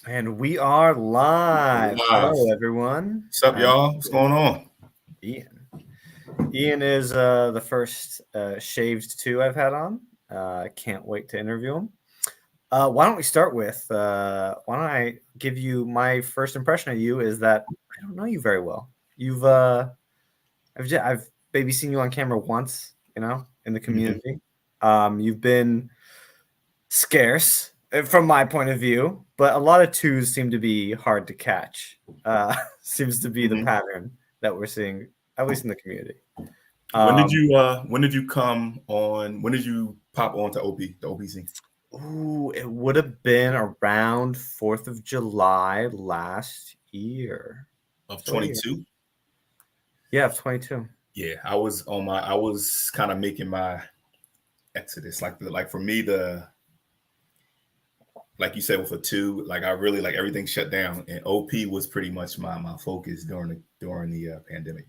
And we are live. Live. Hello, everyone. What's up, y'all? What's going on? Ian. Ian is the first shaved two I've had on. Can't wait to interview him. Why don't we start with? Why don't I give you my first impression of you? Is that I don't know you very well. I've maybe seen you on camera once, in the community. You've been scarce from my point of view, but a lot of twos seem to be hard to catch. Seems to be the pattern that we're seeing, at least in the community. When did you come on? When did you pop on to the OPC? Ooh, it would have been around 4th of July last year. Of 22? Yeah, of 22. Yeah, I was kind of making my exodus. Like for me, like you said with a two, like I really like everything shut down, and OP was pretty much my focus during the pandemic.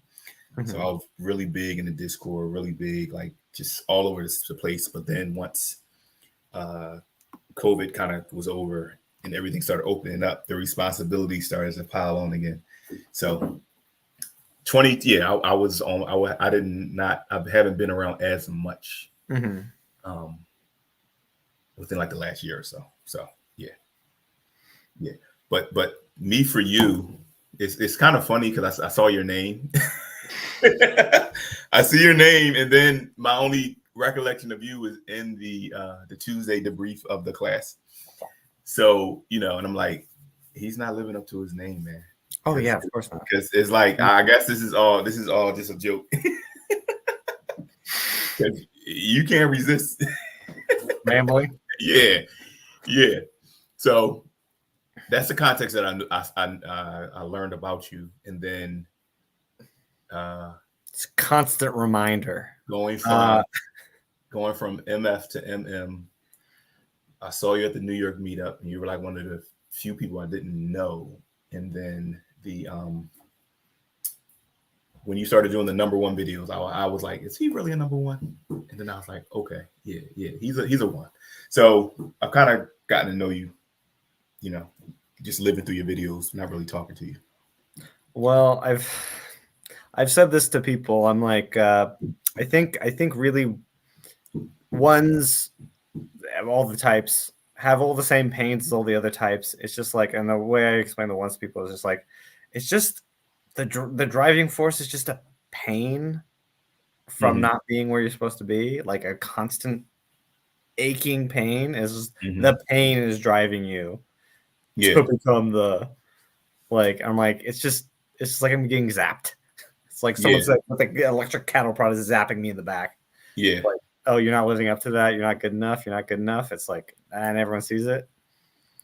So I was really big in the Discord, really big, like just all over the place. But then once COVID kind of was over and everything started opening up, the responsibility started to pile on again. So 20, yeah, I was on. I haven't been around as much within like the last year or so. So yeah. But me for you, it's kind of funny because I saw your name. I see your name, and then my only recollection of you is in the Tuesday debrief of the class. So and I'm like, he's not living up to his name, man. Oh yeah, of course not. Because it's like I guess this is all just a joke. You can't resist. Family. Yeah. So that's the context that I learned about you, and then it's a constant reminder going from MF to MM. I saw you at the New York meetup, and you were like one of the few people I didn't know. And then when you started doing the number one videos, I was like, is he really a number one? And then I was like, okay, yeah, he's a one. So I've kind of gotten to know you, just living through your videos, not really talking to you. Well, I've said this to people. I'm like, I think really ones, all the types have all the same pains as all the other types. It's just like, and the way I explain the ones to people is just like, it's just the driving force is just a pain from not being where you're supposed to be, like a constant aching pain is the pain is driving you to become the, like, I'm like, it's just like I'm getting zapped. It's like someone's like with the electric cattle prod is zapping me in the back. Yeah. Like, oh, you're not living up to that. You're not good enough. You're not good enough. It's like, and everyone sees it.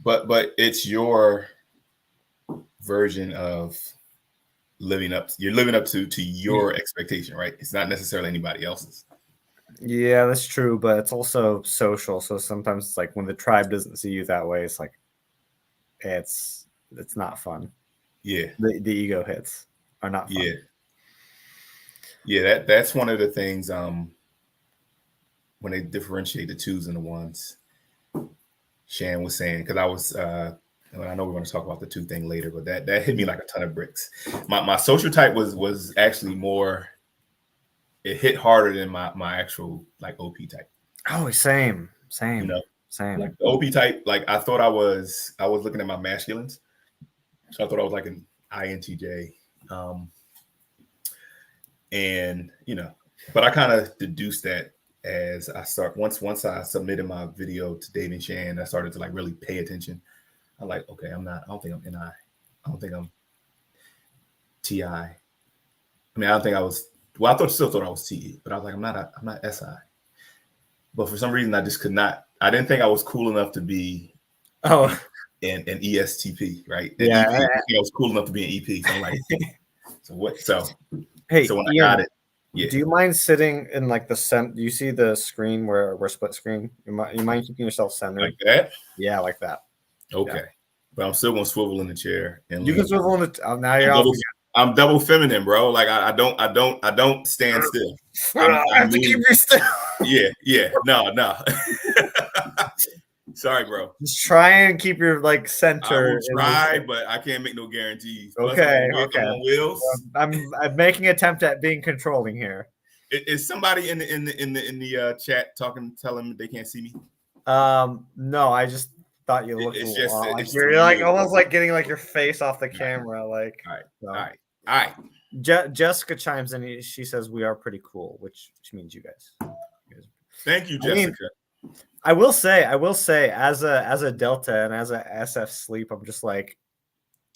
But it's your version of living up. You're living up to your expectation, right? It's not necessarily anybody else's. Yeah, that's true. But it's also social. So sometimes it's like when the tribe doesn't see you that way, it's like, it's not fun. Yeah. The ego hits are not fun. Yeah. That's one of the things, when they differentiate the twos and the ones, Shan was saying, because I was, I know we're going to talk about the two thing later, but that hit me like a ton of bricks. My social type was actually more, it hit harder than my actual like OP type. Oh, same. Same. Like the OP type, like I thought I was looking at my masculines. So I thought I was like an INTJ. And but I kind of deduced that as I start once I submitted my video to Dave and Shan, I started to like really pay attention. I'm like, okay, I don't think I'm NI. I don't think I'm TI. I mean, I don't think I was. Well, still thought I was TE, but I was like, I'm not SI. But for some reason, I just could not. I didn't think I was cool enough to be an ESTP, right? And yeah, EP, I was cool enough to be an EP. So I'm like, so what? So hey, so when Ian, I got it, yeah. Do you mind sitting in like the center? Do you see the screen where we're split screen? You mind keeping yourself centered? Like that? Yeah, like that. Okay, yeah. But I'm still gonna swivel in the chair and you can swivel in the. Now you're off. I'm double feminine, bro. Like I don't stand still. I have to keep you still. Yeah. No. Sorry, bro. Just try and keep your like I center. will try, but I can't make no guarantees. Plus, I'm Okay, on, I'm okay. on wheels. I'm making an attempt at being controlling here. Is somebody in the chat talking, telling they can't see me? No, I just thought you looked a It's little just odd. Like it's you're like you. almost like getting like your face off the All right, camera. Like all right, so. all right, all right. Jessica chimes in. She says we are pretty cool, which means you guys. Thank you, I mean, Jessica. I will say, as a Delta and as a SF sleep, I'm just like,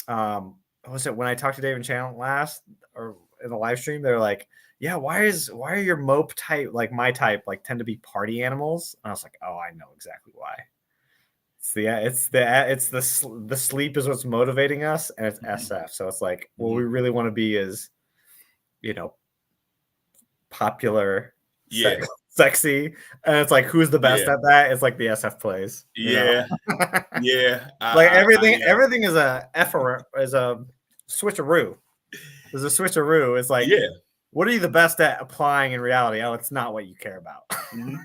what was it when I talked to David Channel last or in the live stream? They're like, yeah, why are your mope type like my type like tend to be party animals? And I was like, oh, I know exactly why. It's the sleep is what's motivating us, and it's SF. So it's like what we really want to be is, popular, Yeah, sexy, and it's like who's the best yeah, at that? It's like the SF plays, yeah, yeah. like everything is a switcheroo. There's a switcheroo. It's like, yeah. what are you the best at applying in reality? Oh, it's not what you care about.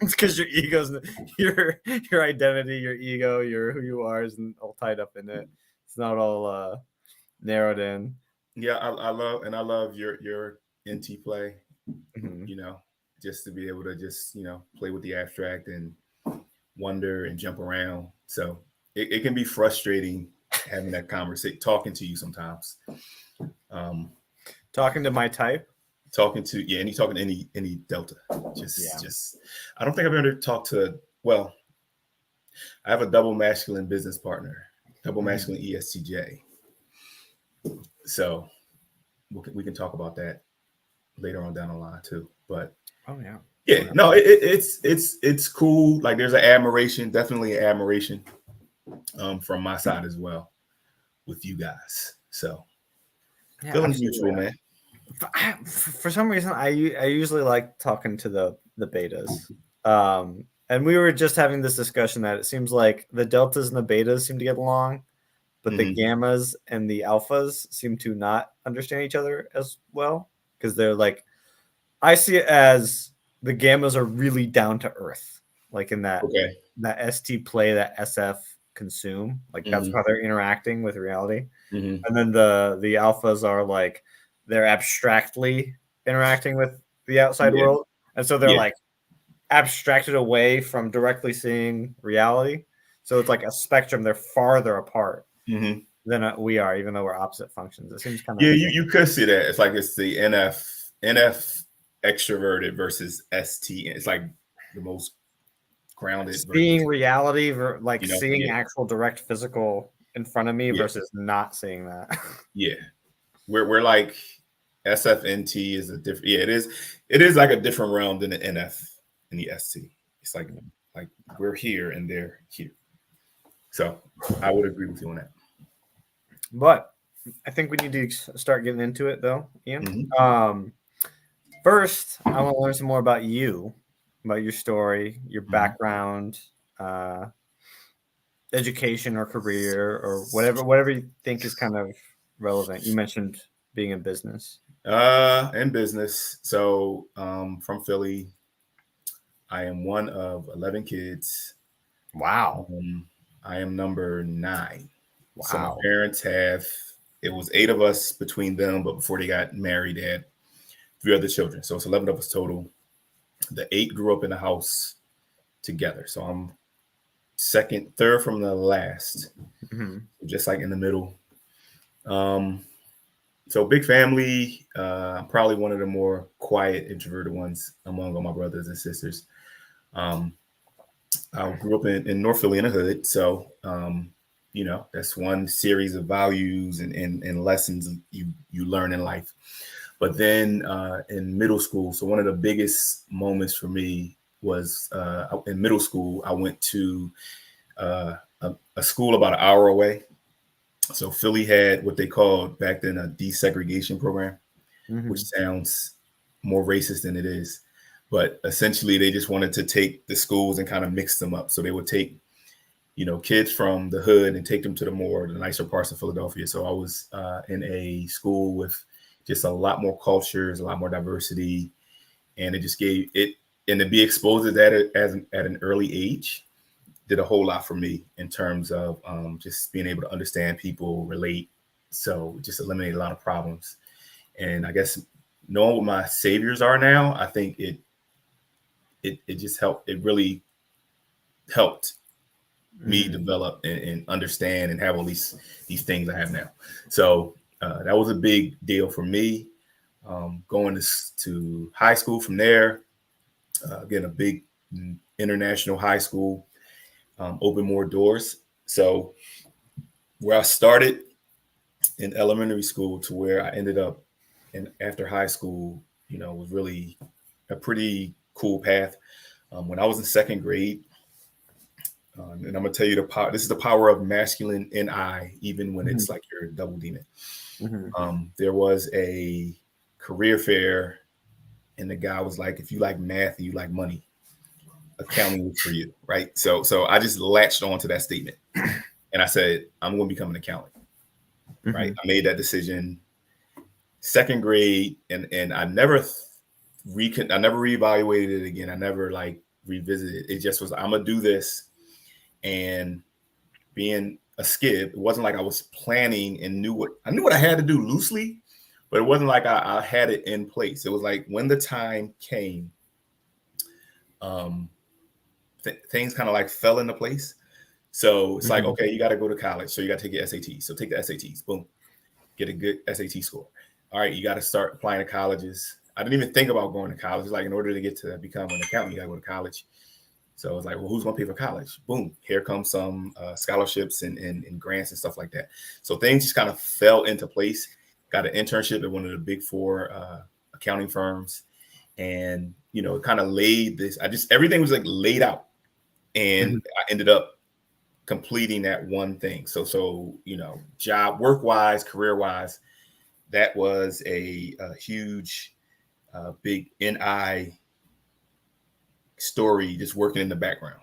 It's because your ego's your identity, your ego, your who you are isn't all tied up in it. It's not all narrowed in. Yeah, I love your NT play. Mhm. Just to be able to just play with the abstract and wonder and jump around. So it can be frustrating having that conversation, talking to you sometimes. Talking to my type. Talking to and you talking to any Delta. Just I don't think I've ever talked to. Well, I have a double masculine business partner, double masculine ESTJ. So we can talk about that later on down the line too. But no, it's cool. Like there's an admiration, definitely an admiration from my side as well with you guys. So feelings mutual, man. For some reason, I usually like talking to the betas. And we were just having this discussion that it seems like the deltas and the betas seem to get along, but the gammas and the alphas seem to not understand each other as well, because they're like, I see it as the gammas are really down to earth, like in that ST play that SF consume, like that's how they're interacting with reality. And then the alphas are like they're abstractly interacting with the outside world, and so they're like abstracted away from directly seeing reality. So it's like a spectrum. They're farther apart than we are, even though we're opposite functions. It seems kind of you could see that. It's like it's the NF extroverted versus ST. It's like the most grounded seeing reality, like seeing actual direct physical in front of me versus not seeing that. We're like SFNT is a different. It is like a different realm than the NF and the ST. It's like we're here and they're here. So I would agree with you on that. But I think we need to start getting into it, though, Ian. First, I want to learn some more about you, about your story, your background, education or career, or whatever you think is kind of relevant. You mentioned being in business. In business. So from Philly, I am one of 11 kids. Wow. I am number 9. Wow. So my parents it was 8 of us between them, but before they got married, they had 3 other children. So it's 11 of us total. The 8 grew up in the house together. So I'm third from the last, just like in the middle. So big family. I'm probably one of the more quiet, introverted ones among all my brothers and sisters. I grew up in North Philly in the hood. So, that's one series of values and lessons you learn in life. But then in middle school, so one of the biggest moments for me was in middle school, I went to a school about an hour away. So Philly had what they called back then a desegregation program, which sounds more racist than it is. But essentially, they just wanted to take the schools and kind of mix them up. So they would take, kids from the hood and take them to the nicer parts of Philadelphia. So I was in a school with just a lot more cultures, a lot more diversity. And it just gave it, and to be exposed to that at an early age did a whole lot for me in terms of just being able to understand people, relate. So just eliminated a lot of problems. And I guess knowing what my saviors are now, I think it just helped. It really helped me develop and understand and have all these things I have now. So that was a big deal for me. Going to high school from there, again, a big international high school, opened more doors. So where I started in elementary school to where I ended up in after high school, was really a pretty cool path. When I was in second grade, and I'm gonna tell you the power. This is the power of masculine in I, even when it's like you're a double demon. There was a career fair, and the guy was like, "If you like math and you like money, accounting is for you." Right. So I just latched on to that statement, and I said, "I'm going to become an accountant." Right. I made that decision second grade, and I never reevaluated it again. I never like revisited it. It just was, I'm gonna do this. And being a skid, it wasn't like I was planning and knew what I had to do loosely, but it wasn't like I had it in place. It was like when the time came, things kind of like fell into place. So it's like, okay, you got to go to college, so you got to take your SATs. So take the SATs, boom, get a good SAT score. All right, you got to start applying to colleges. I didn't even think about going to college. It's like, in order to get to become an accountant, you got to go to college. So it's like, well, who's going to pay for college? Boom, here comes some scholarships and grants and stuff like that. So things just kind of fell into place. Got an internship at one of the big four accounting firms. And, it kind of laid this, everything was like laid out. And I ended up completing that one thing. So job, work-wise, career-wise, that was a huge, big NI story, just working in the background,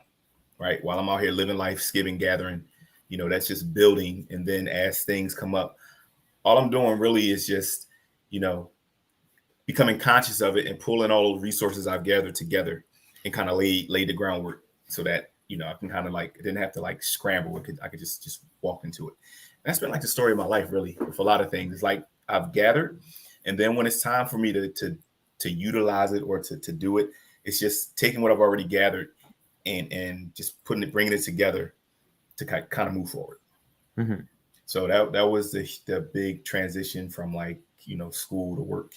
right? While I'm out here living life, skipping, gathering, that's just building. And then as things come up, all I'm doing really is just, becoming conscious of it and pulling all the resources I've gathered together and kind of lay the groundwork so that, I can kind of like, I didn't have to like scramble. I could just walk into it. And that's been like the story of my life, really, with a lot of things. It's like I've gathered, and then when it's time for me to utilize it or to do it, it's just taking what I've already gathered and just bringing it together to kind of move forward. So that was the big transition from like, school to work.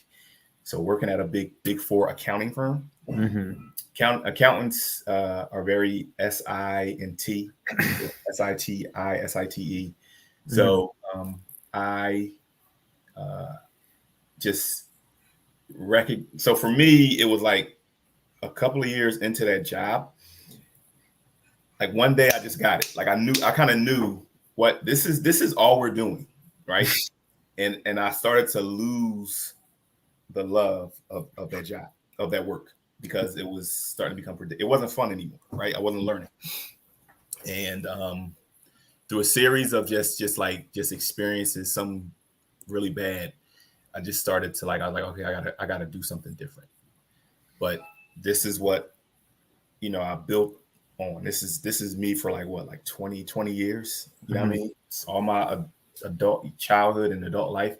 So working at a big four accounting firm. Accountants are very SINT, SITE. So I just so for me, it was like a couple of years into that job. Like one day I just got it. Like I kind of knew what this is all we're doing, right? and I started to lose the love of that job, of that work, because it was starting to become it wasn't fun anymore, right? I wasn't learning. And through a series of just experiences, some really bad, I just started to I was like, okay, I gotta do something different. But this is what I built on. This is me for like 20 years. You know what I mean? It's all my adult childhood and adult life.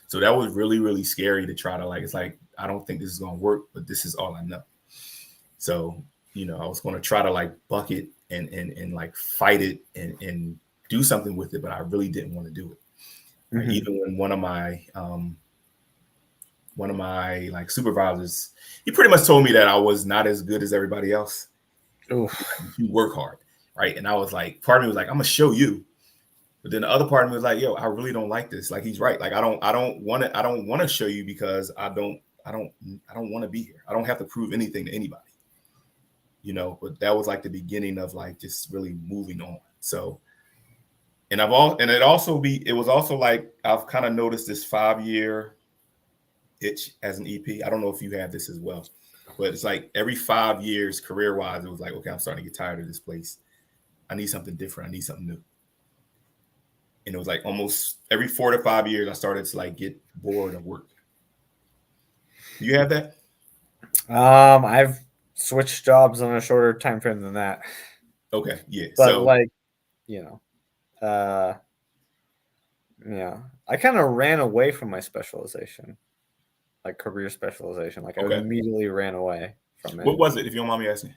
So that was really, really scary to try to it's like, I don't think this is going to work, but this is all I know. So, I was going to try to buck it and fight it and do something with it, but I really didn't want to do it. Right? Even when one of my supervisors, he pretty much told me that I was not as good as everybody else. You work hard. Right. And I was like, part of me was like, I'm going to show you. But then the other part of me was like, yo, I really don't like this. Like, he's right. Like, I don't want to show you because I don't want to be here. I don't have to prove anything to anybody, but that was like the beginning of just really moving on. So, and it was also like, I've kind of noticed this 5-year itch as an EP. I don't know if you have this as well, but it's like every 5 years career wise, it was like, okay, I'm starting to get tired of this place. I need something different. I need something new. And it was like almost every 4 to 5 years, I started to get bored of work. Do you have that? I've switched jobs on a shorter time frame than that. Okay, yeah. But So like, you know, yeah, I kind of ran away from my specialization, like career specialization. Like I okay, immediately ran away from it. what was it? If you don't mind me asking.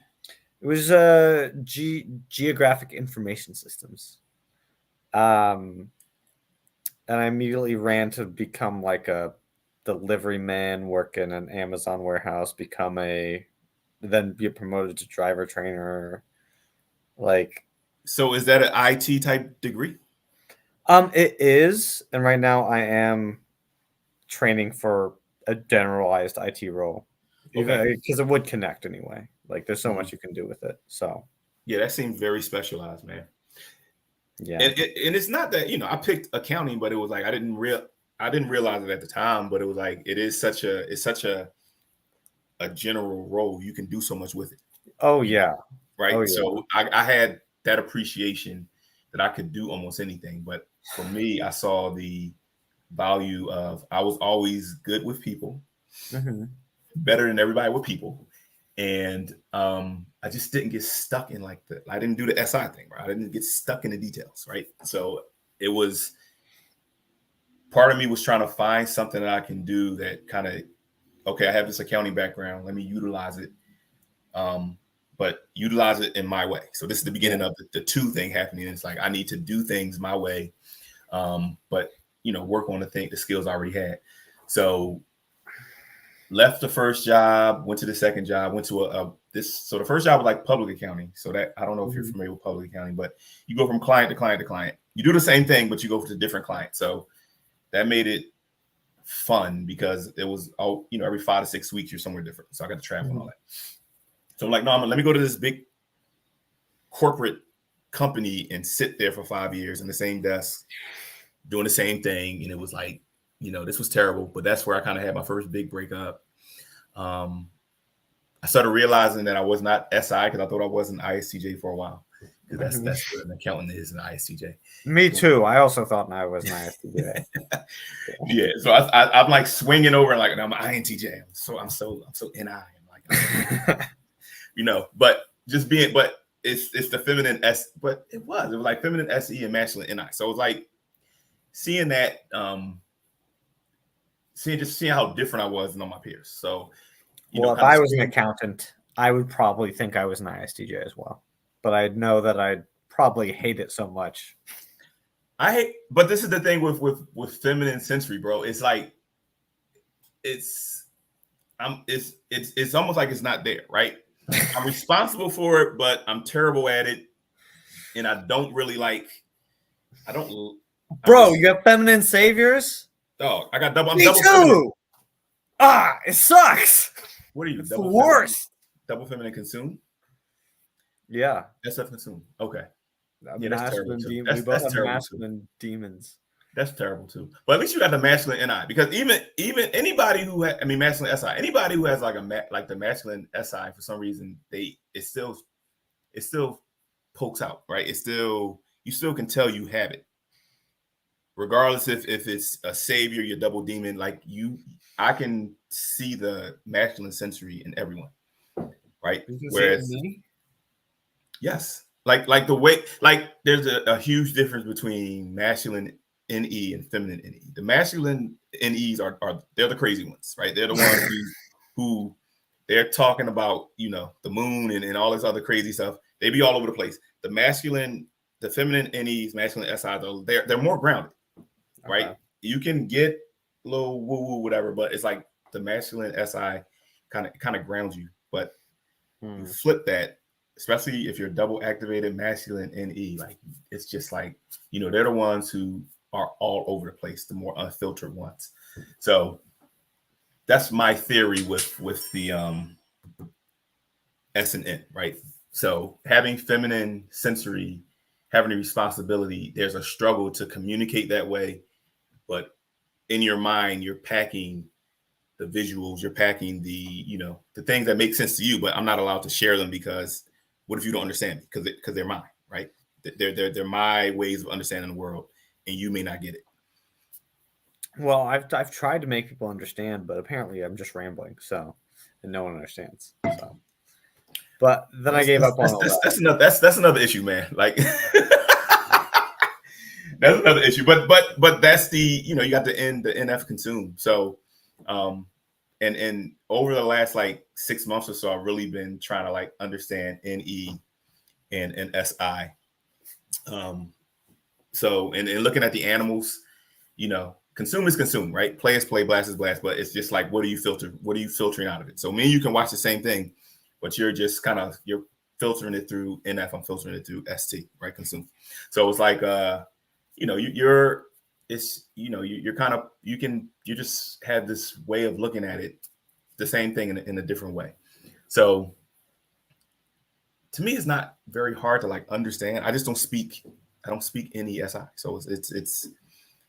It was geographic information systems. Um, and I immediately ran to become like a delivery man, work in an Amazon warehouse, then be promoted to driver trainer. Like, So is that an IT type degree? it is, and right now I am training for a generalized IT role, Okay. even because it would connect anyway. Like, there's so Mhm. much you can do with it. So, Yeah, that seems very specialized, man. yeah. And it's not that I picked accounting, but it was like I didn't realize it at the time, but it was like it's such a general role. You can do so much with it, Oh you know, yeah. Oh right? yeah. So I had that appreciation that I could do almost anything. But for me, I saw the value of I was always good with people, Mm-hmm. better than everybody with people. And I just didn't get stuck in like I didn't do the SI thing, right? I didn't get stuck in the details, right? So it was part of me was trying to find something that I can do that kind of, okay, I have this accounting background, let me utilize it, but utilize it in my way. So this is the beginning Yeah. of the two thing happening. It's like I need to do things my way, but work on the skills I already had. So left the first job, went to the second job, went to so the first job was like public accounting. So that I don't know if you're Mm-hmm. familiar with public accounting, but you go from client to client to client. You do the same thing, but you go to different clients. So that made it fun because it was every 5 to 6 weeks you're somewhere different. So I got to travel and all Mm-hmm. that. So I'm like, no, let me go to this big corporate company and sit there for 5 years in the same desk, doing the same thing. And it was like, this was terrible. But that's where I kind of had my first big breakup. I started realizing that I was not SI because I thought I was an ISTJ for a while. Because Mm-hmm. that's what an accountant is, an ISTJ. Me too. I also thought I was an ISTJ. Yeah, so I'm like swinging over like I'm an INTJ. I'm so NI. I'm like, but just but it's the feminine S, but it was like feminine SE and masculine NI. So it was like seeing that, seeing how different I was than all my peers. So Well, if kind of I was an swing. accountant, I would probably think I was an ISTJ as well. But I'd know that I'd probably hate it so much. But this is the thing with feminine sensory, bro. It's like it's it's almost like it's not there, right? I'm responsible for it, but I'm terrible at it, and I don't really like. I don't. I'm Bro, just. you have feminine saviors? Oh, I got double. I'm Me double feminine. too. It sucks. What are you? It's the Double feminine. worst. Double feminine consume. Yeah. SF consume. Okay. Yeah, that's terrible Masculine too. demon. We That's both that's have terrible too. masculine demons. That's terrible too. But at least you got the masculine NI because even anybody who masculine SI, anybody who has like like the masculine SI for some reason it still pokes out, right? You still can tell you have it. Regardless if it's a savior, your double demon, I can see the masculine sensory in everyone, right? You can see it in Whereas, me. yes, like the way, there's a huge difference between masculine NE and feminine NE. The masculine NEs are they're the crazy ones, right? They're the ones who they're talking about, the moon and all this other crazy stuff. They be all over the place. The feminine NEs, masculine SIs, they're more grounded. Right? Okay. You can get a little woo woo whatever, but it's like the masculine SI kind of grounds you. But you flip that, especially if you're double activated masculine NE, like it's just like they're the ones who are all over the place, the more unfiltered ones. So that's my theory with the S and N, right? So having feminine sensory, having the responsibility, there's a struggle to communicate that way, but in your mind, you're packing the visuals, you're packing the things that make sense to you, but I'm not allowed to share them because what if you don't understand me? Because they're mine, right? They're my ways of understanding the world, and you may not get it. Well, I've tried to make people understand, but apparently I'm just rambling, and no one understands. So But then I gave up on all that. That's another issue, man. Like that's another issue. But that's the, you got the NF consume. So and over the last like 6 months or so, I've really been trying to like understand NE and SI. So and looking at the animals, consume is consume, right? Play is play, blast is blast, but it's just like what are you filtering out of it? So me and you can watch the same thing, but you're just you're filtering it through NF, I'm filtering it through ST, right? Consume. So it's like you just have this way of looking at it, the same thing in a different way. So to me, it's not very hard to like understand. I don't speak NESI, so it's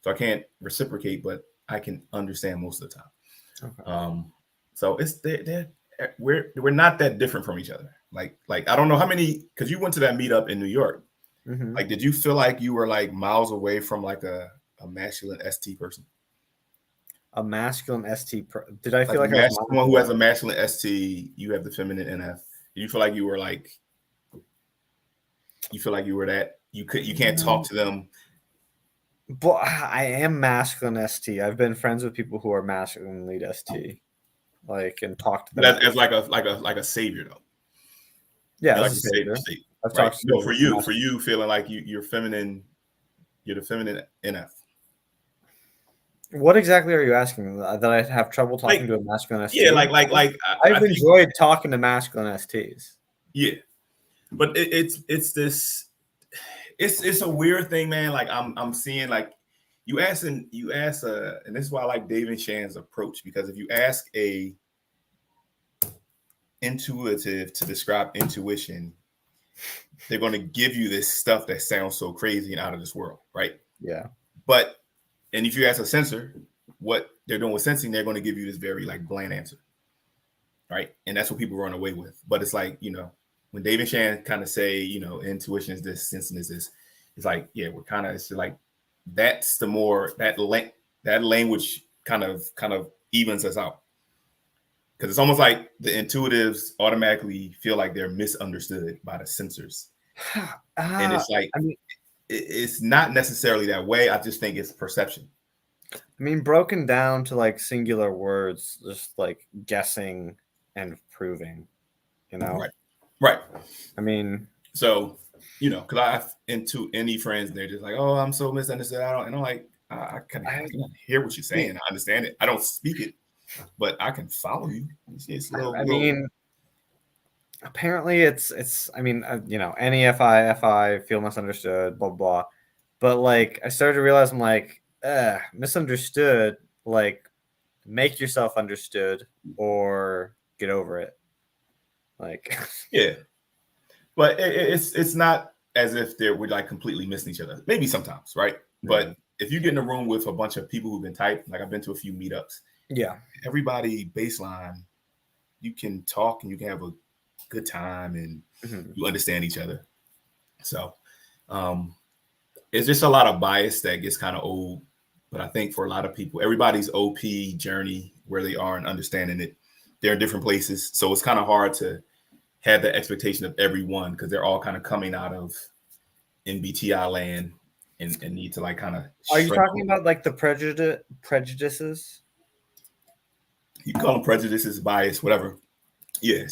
so I can't reciprocate, but I can understand most of the time. Okay. So it's we're not that different from each other. Like I don't know how many, because you went to that meetup in New York. Mm-hmm. Like, did you feel like you were like miles away from like a masculine ST person? A masculine ST? Did I feel like someone who has a masculine ST? You have the feminine NF. Did you feel like you were like? You feel like you were that? You can't talk to them. But I am masculine ST. I've been friends with people who are masculine lead ST, like, and talked to them as like a savior though. Yeah, like a savior state. Right? No, for you feeling like you're feminine. You're the feminine NF. What exactly are you asking? That I have trouble talking to a masculine ST? Yeah, I've enjoyed talking to masculine STs. Yeah, but it's this. It's a weird thing, man. Like I'm seeing like you ask, and this is why I like David Shan's approach, because if you ask a intuitive to describe intuition, they're going to give you this stuff that sounds so crazy and out of this world, right? Yeah. And if you ask a sensor what they're doing with sensing, they're going to give you this very like bland answer, right? And that's what people run away with. But it's like, when David Shan kind of say, intuition is this, sensing is this, it's like, yeah, we're kind of, it's like, that's the more, that language kind of evens us out. Because it's almost like the intuitives automatically feel like they're misunderstood by the sensors. And it's like, it's not necessarily that way. I just think it's perception. I mean, broken down to like singular words, just like guessing and proving, Right. I mean, so, because I have into any friends, they're just like, oh, I'm so misunderstood. And I'm like, I can hear what you're saying. I understand it. I don't speak it, but I can follow you. It's mean, apparently it's, I mean, NEFI, FI, feel misunderstood, blah, blah. But like, I started to realize I'm like, misunderstood, like, make yourself understood or get over it. Like, yeah. But it's not as if we're like completely missing each other. Maybe sometimes, right? Yeah. But if you get in a room with a bunch of people who've been typed, like I've been to a few meetups. Yeah. Everybody baseline, you can talk and you can have a good time and you understand each other. So it's just a lot of bias that gets kind of old. But I think for a lot of people, everybody's OP journey, where they are and understanding it, they're in different places. So it's kind of hard to have the expectation of everyone, because they're all kind of coming out of MBTI land and need to like kind of. Are you talking about like the prejudices? You call them prejudices, bias, whatever. Yeah,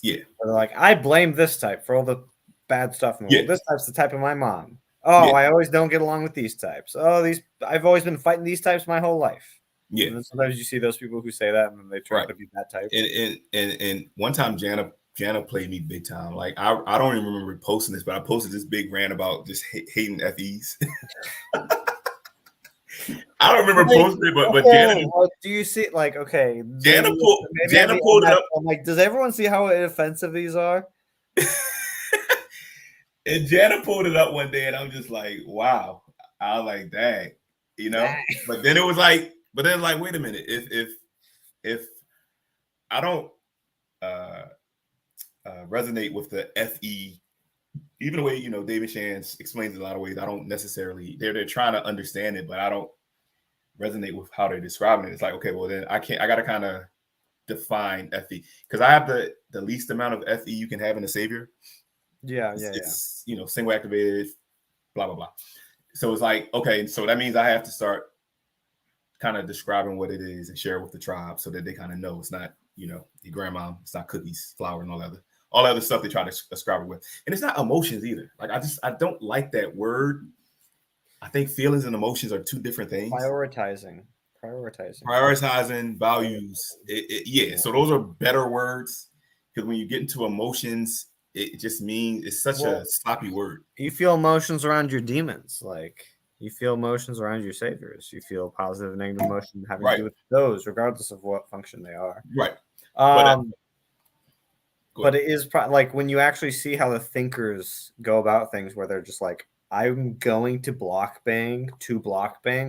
yeah. They're like, I blame this type for all the bad stuff in the world. This type's the type of my mom. Oh, I always don't get along with these types. Oh, I've always been fighting these types my whole life. Yeah. And then sometimes you see those people who say that and then they try to be that type. And one time Jana played me big time. Like I don't even remember posting this, but I posted this big rant about just hating FEs. I don't remember posting it, but Jana. Well, do you see like Jana pulled it up. I'm like, does everyone see how offensive these are? And Jana pulled it up one day, and I'm just like, wow. I was like, dang, But then it was like, wait a minute. If I don't resonate with the FE, even the way David Shands explains it a lot of ways, I don't necessarily. They're trying to understand it, but I don't resonate with how they're describing it. It's like, okay, well then I got to kind of define FE because I have the least amount of FE you can have in a savior. Yeah, It's you know, single activated, blah blah blah. So it's like, okay, so that means I have to start kind of describing what it is and share it with the tribe so that they kind of know it's not, you know, your grandma, it's not cookies, flour, and all the other stuff they try to describe it with. And it's not emotions either. Like I don't like that word. I think feelings and emotions are two different things. Prioritizing Values. Yeah. So those are better words because when you get into emotions, it just means it's such a sloppy word. You feel emotions around your demons, like you feel emotions around your saviors. You feel positive and negative emotion having to do with those, regardless of what function they are. Right. But it is like when you actually see how the thinkers go about things, where they're just like, I'm going to block bang,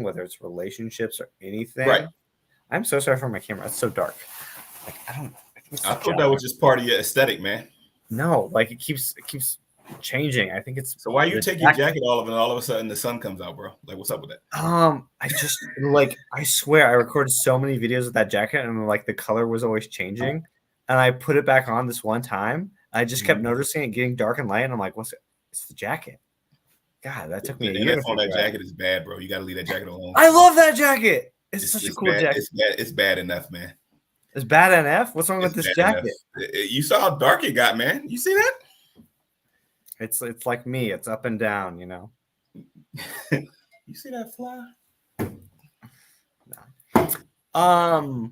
whether it's relationships or anything. Right. I'm so sorry for my camera. It's so dark. Like I thought that was just part of your aesthetic, man. No, like it keeps changing. I think it's so. Why you take your jacket off and all of a sudden the sun comes out, bro? Like, what's up with that? I just like I swear I recorded so many videos with that jacket and like the color was always changing, and I put it back on this one time. I just kept noticing it getting dark and light, and I'm like, what's it? It's the jacket. God, that took me a year. And that jacket is bad, bro. You got to leave that jacket alone. I love that jacket. It's such a cool jacket. It's bad enough, man. It's bad enough. What's wrong with this jacket? You saw how dark it got, man. You see that? It's like me. It's up and down, you know. You see that fly? No.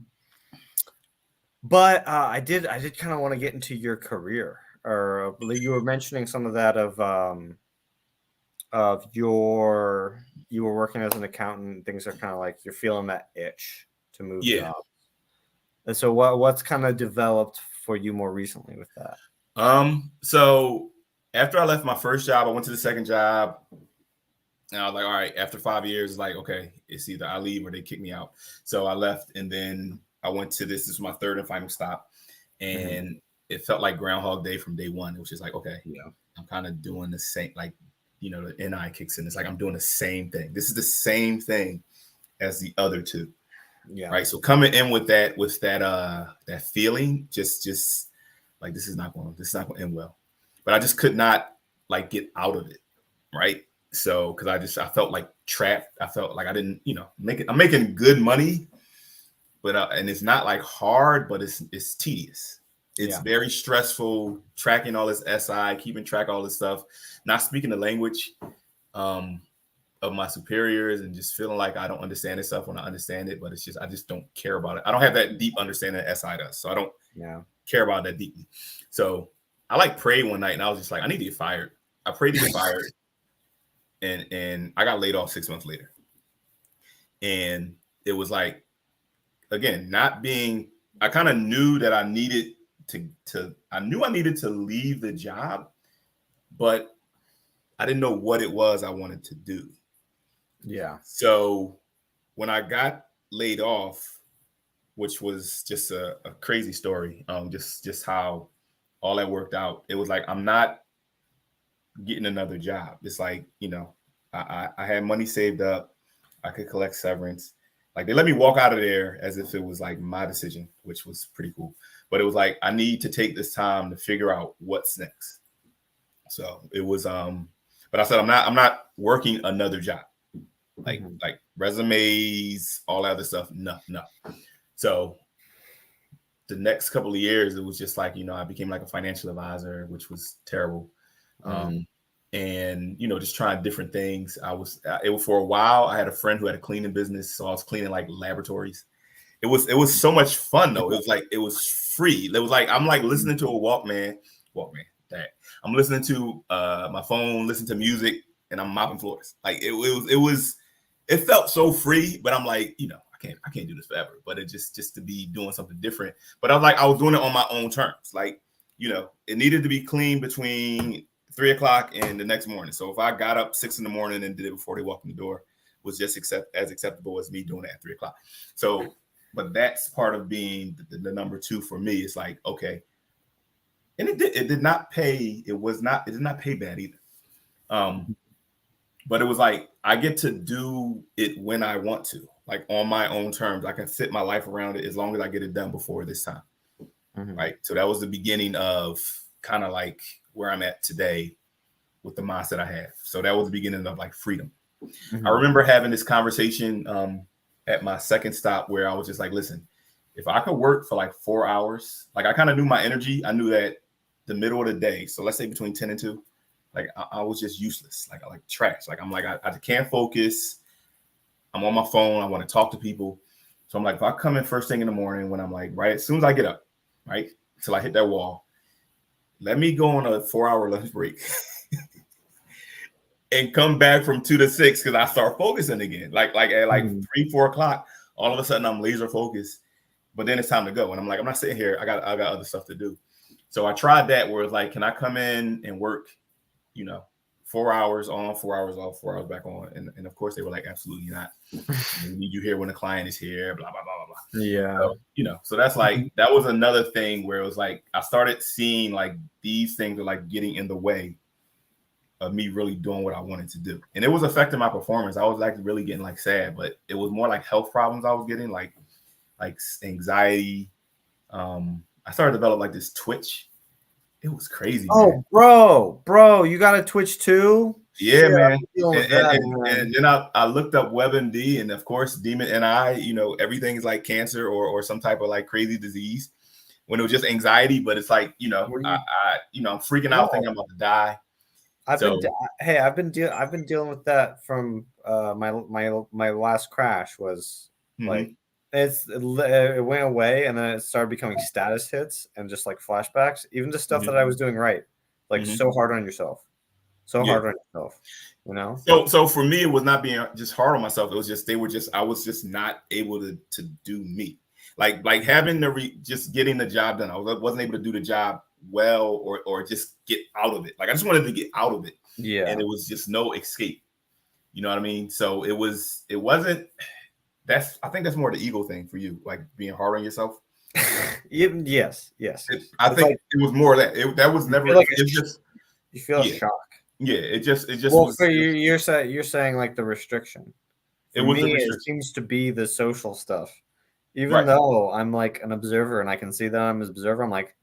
But I did kind of want to get into your career, or you were mentioning some of that you were working as an accountant. Things are kind of like you're feeling that itch to move jobs. And so what's kind of developed for you more recently with that? So after I left my first job, I went to the second job. And I was like, all right, after 5 years, it's like, okay, it's either I leave or they kick me out. So I left, and then I went to this is my third and final stop. And it felt like Groundhog Day from day one. It was just like, okay, I'm kind of doing the same, like, you know, the NI kicks in. It's like I'm doing the same thing. This is the same thing as the other two. Yeah. Right. So coming in with that feeling, just like this is not going to end well. But I just could not like get out of it. Right. So because I felt like trapped. I felt like I didn't, you know, I'm making good money, but and it's not like hard, but it's tedious. It's very stressful tracking all this SI, keeping track of all this stuff, not speaking the language of my superiors, and just feeling like I don't understand this stuff when I understand it, but it's just I just don't care about it. I don't have that deep understanding that SI does, so I don't care about that deeply. So I like prayed one night, and I was just like, I need to get fired. I prayed to get fired, and I got laid off 6 months later. And it was like, again, I kind of knew that I needed I needed to leave the job, but I didn't know what it was I wanted to do. Yeah. So when I got laid off, which was just a crazy story, just how all that worked out. It was like, I'm not getting another job. It's like, you know, I had money saved up. I could collect severance. Like they let me walk out of there as if it was like my decision, which was pretty cool. But it was like, I need to take this time to figure out what's next. So it was, but I said, I'm not working another job. Like resumes, all that other stuff. No. So the next couple of years, it was just like, you know, I became like a financial advisor, which was terrible. And, you know, just trying different things. It was for a while. I had a friend who had a cleaning business. So I was cleaning like laboratories. It was so much fun though. It was free. It was like, I'm like listening to a Walkman. I'm listening to my phone, listening to music, and I'm mopping floors. Like it felt so free, but I'm like, you know, I can't do this forever. But it just to be doing something different. But I was doing it on my own terms. Like, you know, it needed to be clean between 3 o'clock and the next morning. So if I got up 6 in the morning and did it before they walked in the door, was just as acceptable as me doing it at 3 o'clock. So, but that's part of being the number two for me. It's like, okay. And it did not pay. It did not pay bad either. But it was like, I get to do it when I want to. like on my own terms. I can fit my life around it as long as I get it done before this time. Mhm. Right. So that was the beginning of kind of like where I'm at today with the mindset I have. So that was the beginning of like freedom. I Mhm. remember having this conversation at my second stop where I was just like, listen, if I could work for like 4 hours, like I kind of knew my energy. I knew that the middle of the day, so let's say between 10 and 2, like I was just useless. Like I like trash. Like I'm like, I can't focus. I'm on my phone. I want to talk to people. So I'm like, if I come in first thing in the morning when I'm like, right, as soon as I get up, right, till I hit that wall, let me go on a 4-hour lunch break and come back from 2 to 6 because I start focusing again. Like at like Mhm. 3, 4 o'clock, all of a sudden I'm laser focused. But then it's time to go. And I'm like, I'm not sitting here. I got other stuff to do. So I tried that where it's like, can I come in and work, you know, 4 hours on, 4 hours off, 4 hours back on? And of course they were like, absolutely not. We need you here when the client is here, blah, blah, blah, blah, blah. Yeah. So, so that's like, that was another thing where it was like, I started seeing like these things are like getting in the way of me really doing what I wanted to do. And it was affecting my performance. I was like really getting like sad, but it was more like health problems I was getting, like anxiety. I started to develop like this twitch. It was crazy, man. Oh, bro, you got a Twitch too? Yeah, Shit, man. I'm dealing And, with and, that, and, man. and then I looked up WebMD, and of course, Demon NI, everything's like cancer or some type of like crazy disease when it was just anxiety. But it's like, Were I, you? I'm freaking out thinking No, I'm about to die. I've been. So, Hey, I've been dealing with that from my last crash was like mhm, it went away and then it started becoming status hits and just like flashbacks. Even the stuff that mhm, I was doing right, like mhm. so hard on yourself, so Yeah. hard on yourself. You know? So for me, it was not being just hard on myself. It was just I was just not able to do me. Like having just getting the job done. I wasn't able to do the job well or just get out of it. Like I just wanted to get out of it, and Yeah. it was just no escape. You know what I mean? So it wasn't. I think that's more the ego thing for you, like being hard on yourself. Even yes. I It's think like it was more of that. That was you never. feel like It's just you feel a yeah, shock. yeah. It just Well, was. for you, you're saying like the restriction. It For was the me, it restriction, seems to be the social stuff. Even right? though I'm like an observer and I can see that I'm an observer, I'm like,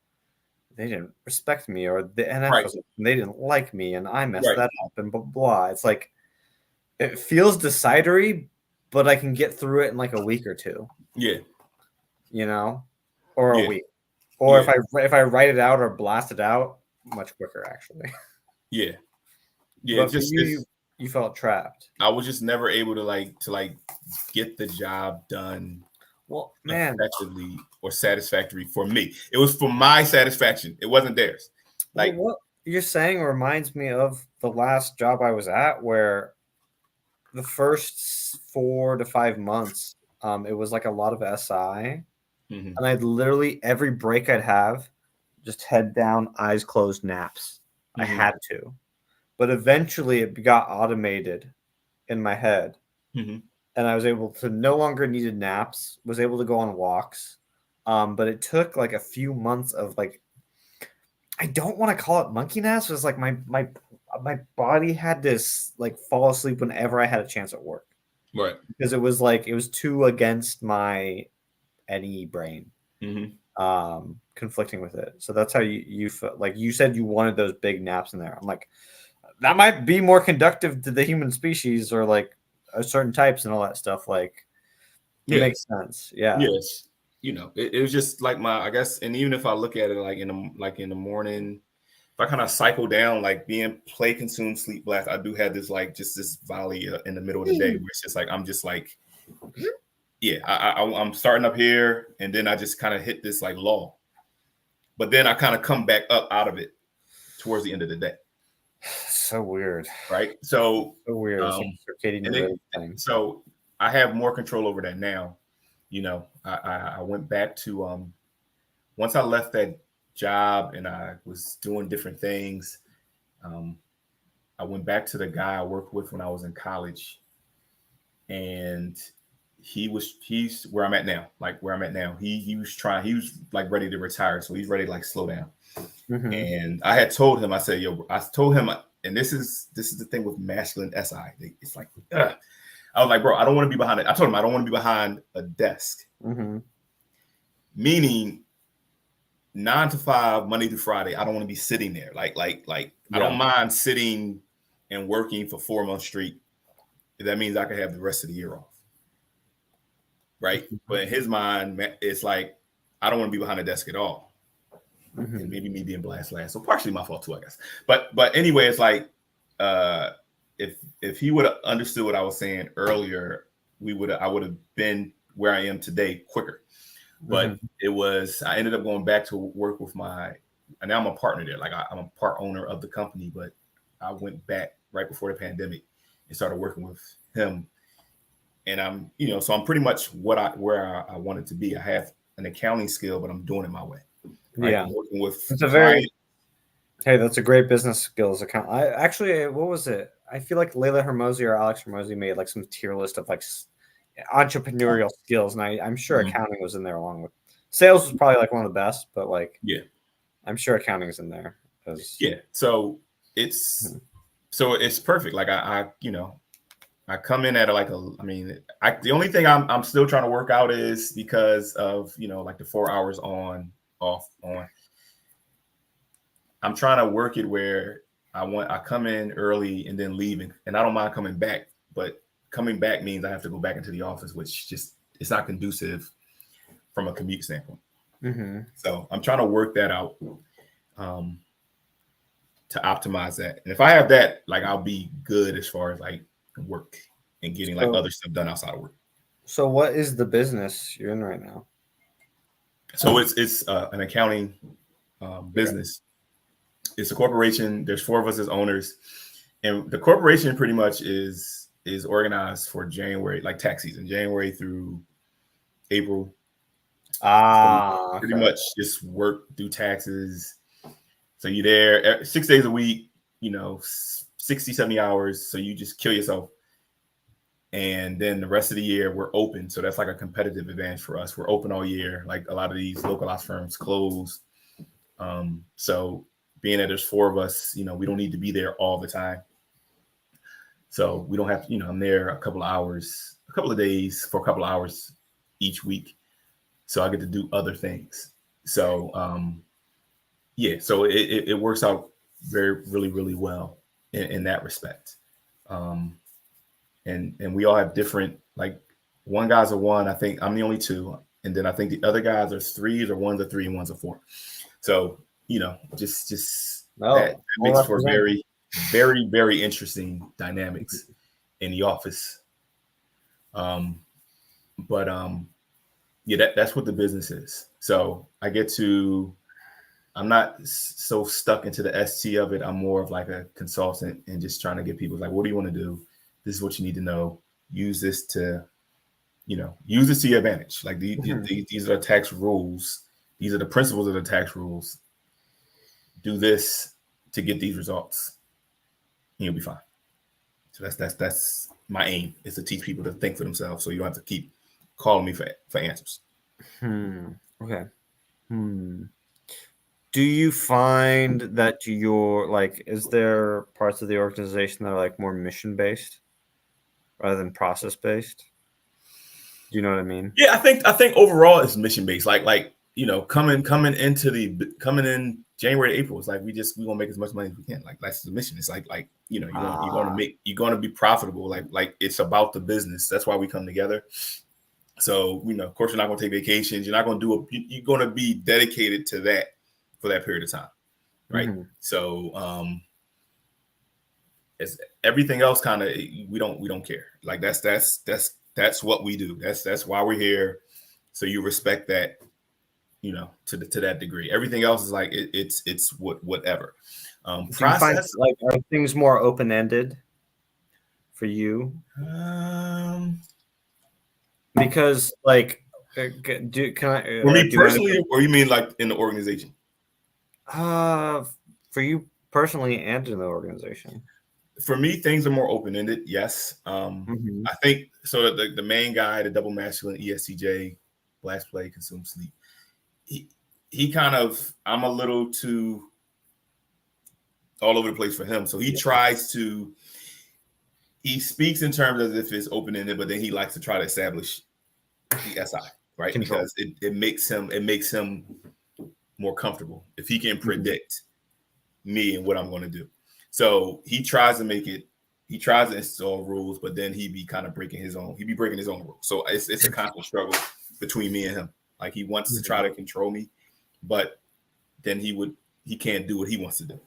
they didn't respect me, or the NF Right, was they didn't like me, and I messed right. that up, and blah blah. It's like it feels decidery, but I can get through it in like a week or two, Yeah, you know, or a yeah, week, or yeah. if I write it out or blast it out, much quicker actually. Yeah, yeah. But for you, you felt trapped. I was just never able to get the job done Well, man, effectively or satisfactory for me. It was for my satisfaction. It wasn't theirs. well, Like, what you're saying reminds me of the last job I was at, where the first 4 to 5 months, it was like a lot of SI, mhm, and I'd literally every break I'd have, just head down, eyes closed, naps. I mhm, had to, but eventually it got automated in my head, mhm, and I was able to no longer needed naps. Was able to go on walks, but it took like a few months of like I don't want to call it monkey naps. It was like my body had to like fall asleep whenever I had a chance at work right, because it was like it was too against my any brain mhm, conflicting with it. So that's how you felt. Like you said you wanted those big naps in there. I'm like that might be more conductive to the human species or like certain types and all that stuff. Like it yeah, makes sense. Yeah. yes. It was just like I guess, and even if I look at it like in the morning, if I kind of cycle down, like being play consumed sleep blast, I do have this like just this valley in the middle of the day where it's just like I'm just like yeah, I'm starting up here, and then I just kind of hit this like lull, but then I kind of come back up out of it towards the end of the day, So weird. right? So, So weird. It's like um, a circadian and rhythm thing. so I have more control over that now. I went back to once I left that job and I was doing different things. Um, I went back to the guy I worked with when I was in college, and he's where I'm at now. Like where I'm at now, he was like ready to retire, so he's ready to like slow down. Mm-hmm. And I had told him, I said, yo, I told him, and this is the thing with masculine SI. It's like, ugh. I was like, bro, I don't want to be behind it. I told him I don't want to be behind a desk. Mm-hmm. Meaning 9 to 5, Monday through Friday. I don't want to be sitting there. Like I don't mind sitting and working for 4 months straight. That means I can have the rest of the year off. Right. But in his mind, it's like, I don't want to be behind a desk at all. Mm-hmm. And maybe me being last. So partially my fault too, I guess. But anyway, it's like, if he would have understood what I was saying earlier, I would have been where I am today quicker. But I ended up going back to work with and now I'm a partner there. Like I'm a part owner of the company, but I went back right before the pandemic and started working with him. And I'm, so I'm pretty much where I wanted to be. I have an accounting skill, but I'm doing it my way. Right? Yeah. I'm working with Hey, that's a great business skills account. What was it? I feel like Layla Hermosi or Alex Hermosi made like some tier list of like entrepreneurial skills, and I'm sure accounting was in there along with sales was probably like one of the best, but like I'm sure accounting's in there. So it's perfect. Like I come in at the only thing I'm still trying to work out is because of like the 4 hours on off on. I'm trying to work it where I come in early and then leaving, and I don't mind coming back, but coming back means I have to go back into the office, which just it's not conducive from a commute standpoint. So I'm trying to work that out to optimize that. And if I have that, like I'll be good as far as like work and getting like other stuff done outside of work. So what is the business you're in right now? So it's an accounting business. It's a corporation. There's 4 of us as owners, and the corporation pretty much is organized for January, like tax season, January through April. So pretty much just work, do taxes. So you're there 6 days a week, 60, 70 hours. So you just kill yourself. And then the rest of the year we're open. So that's like a competitive advantage for us. We're open all year. Like a lot of these localized firms close. So being that there's 4 of us, we don't need to be there all the time. So we don't have to, I'm there a couple of days for a couple of hours each week. So I get to do other things. So, so it works out really, really well in that respect. And we all have different, like one guy's a 1. I think I'm the only 2. And then I think the other guys are 3s, or one's a 3 and one's a 4. So, that makes for very, very, very interesting dynamics in the office. That's what the business is. So I'm not so stuck into the ST of it. I'm more of like a consultant and just trying to get people like, what do you want to do? This is what you need to know. Use this to your advantage. Like these are the tax rules. These are the principles of the tax rules. Do this to get these results. And you'll be fine. So that's my aim, is to teach people to think for themselves, so you don't have to keep calling me for answers. Okay. Do you find that is there parts of the organization that are like more mission based rather than process based? Do you know what I mean? Yeah, I think overall it's mission based. Like coming in January to April, it's like we gonna make as much money as we can. Like that's the mission. It's like you're gonna be profitable. Like it's about the business. That's why we come together. So of course, you're not gonna take vacations. You're not gonna you're gonna be dedicated to that for that period of time, right? So as everything else, kind of we don't care. Like that's what we do. That's why we're here. So you respect that, to that degree. Everything else is like it's whatever. Process, are things more open ended for you? Because can I? For me personally, or you mean like in the organization? For you personally and in the organization. For me, things are more open ended. Yes, I think so. The main guy, the double masculine ESTJ, blast, play, consume, sleep. He kind of, I'm a little too all over the place for him. So he tries to he speaks in terms as if it's open-ended, but then he likes to try to establish the SI, right? Control. Because it makes him more comfortable if he can predict me and what I'm going to do. So he tries to install rules, but then he be kind of breaking his own rules. So it's a constant struggle between me and him. Like he wants to try to control me, but then he can't do what he wants to do.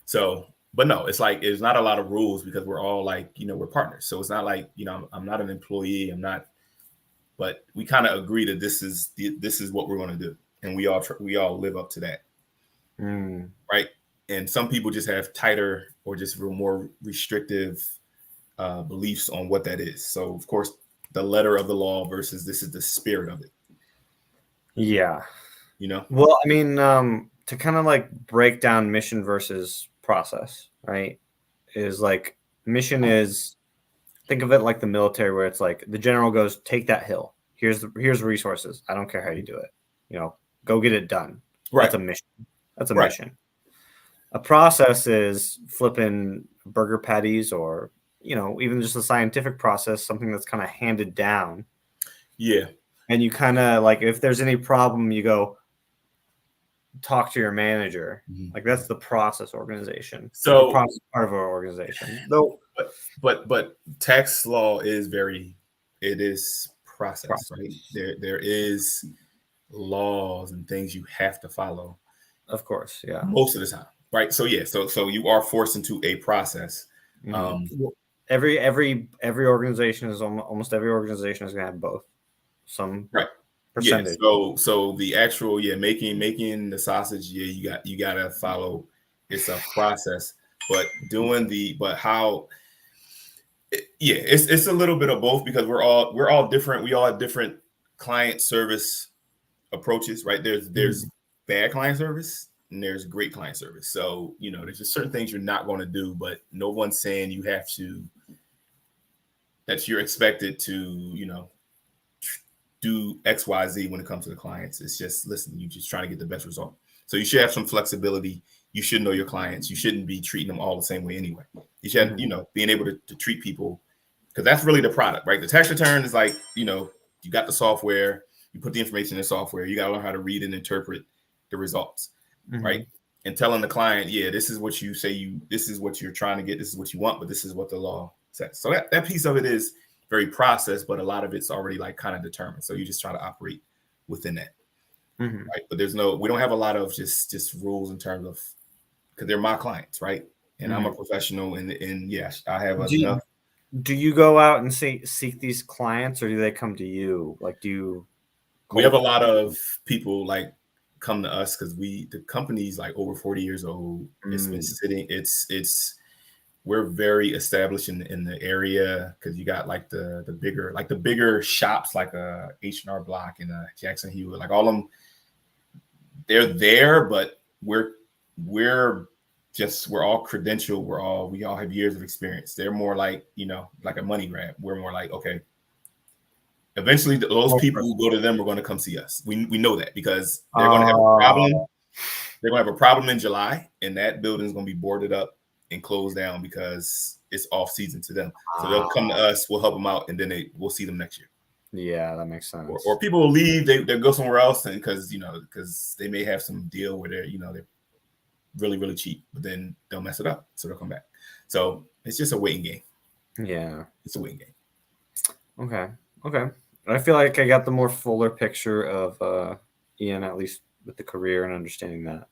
So, but no, it's like there's not a lot of rules because we're all like, we're partners. So it's not like, I'm not an employee. I'm not, but we kind of agree that this is what we're going to do, and we all live up to that, right? And some people just have tighter or just more restrictive beliefs on what that is. So of course, the letter of the law versus this is the spirit of it. Yeah. Well, I mean, to kind of like break down mission versus process, right? Is like mission is, think of it like the military, where it's like the general goes, take that hill. Here's resources. I don't care how you do it. Go get it done. Right. That's a mission. That's a mission. A process is flipping burger patties, or even just a scientific process, something that's kind of handed down. Yeah. And you kind of like, if there's any problem, you go talk to your manager. Like that's the process organization. So the process part of our organization. Though, but tax law is process, right? There is laws and things you have to follow. Of course, yeah. Most of the time, right? So yeah, so you are forced into a process. Every organization is almost every organization is going to have both some percentage. Yeah. So the actual making the sausage, you got to follow. It's a process, but it's a little bit of both because we're all different. We all have different client service approaches, right? There's bad client service and there's great client service. So there's just certain things you're not going to do, but no one's saying you have to. That you're expected to do XYZ when it comes to the clients. It's just, listen, you're just trying to get the best result. So you should have some flexibility. You should know your clients. You shouldn't be treating them all the same way anyway. You should, being able to treat people, because that's really the product, right? The tax return is like, you got the software, you put the information in the software, you got to learn how to read and interpret the results, right? And telling the client, this is what you say this is what you're trying to get, this is what you want, but this is what the law says. So that piece of it is very processed, but a lot of it's already like kind of determined. So you just try to operate within that, right? But we don't have a lot of just rules in terms of, because they're my clients, right? And I'm a professional, and yes, I have enough. Do you go out and seek these clients, or do they come to you? Like, we have a lot of people like come to us because the company's like over 40 years old. It's been sitting. We're very established in the area because you got like the bigger shops like a H&R Block and a Jackson Hewitt, like all of them. They're there, but we're all credentialed. We all have years of experience. They're more like like a money grab. We're more like, okay, eventually those people who go to them are going to come see us. We know that because they're going to have a problem. They're going to have a problem in July, and that building is going to be boarded up and closed down because it's off season to them. So they'll come to us, we'll help them out, and then we'll see them next year. Yeah, that makes sense. Or people will leave, they go somewhere else, and because they may have some deal where they're they're really, really cheap, but then they'll mess it up, so they'll come back. So it's just a waiting game. Yeah, it's a waiting game. Okay. I feel like I got the more fuller picture of Ian, at least with the career and understanding that.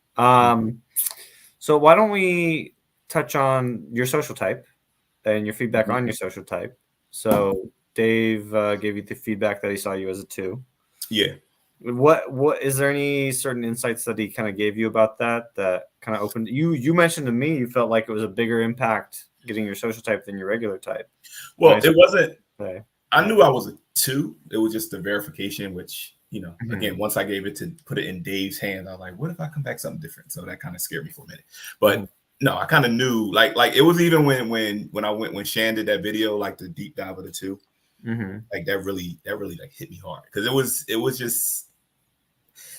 So why don't we touch on your social type and your feedback on your social type? So Dave gave you the feedback that he saw you as a 2. Yeah. What is there any certain insights that he kind of gave you about that kind of opened you mentioned to me you felt like it was a bigger impact getting your social type than your regular type? Well, it wasn't. Okay. I knew I was a 2. It was just the verification, which again, once I gave it to put it in Dave's hands, I was like, what if I come back something different? So that kind of scared me for a minute. But no, I kind of knew, like it was even when Shan did that video, like the deep dive of the 2, like that really like hit me hard because it was just,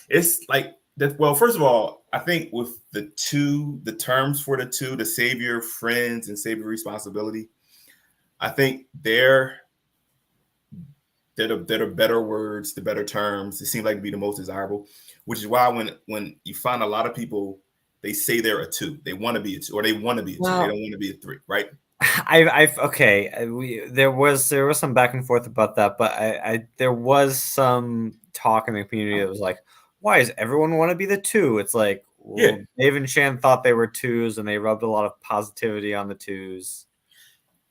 it's like that. Well, first of all, I think with the 2, the terms for the 2, the savior, friends, and savior responsibility, I think they're the better words, the better terms. It seems like to be the most desirable, which is why when you find a lot of people, they say they're a 2. They want to be a 2, or they want to be a 2. They don't want to be a 3, right? There was some back and forth about that, but there was some talk in the community that was like, why does everyone want to be the 2? It's like, well, Yeah. Dave and Shan thought they were 2s, and they rubbed a lot of positivity on the 2s.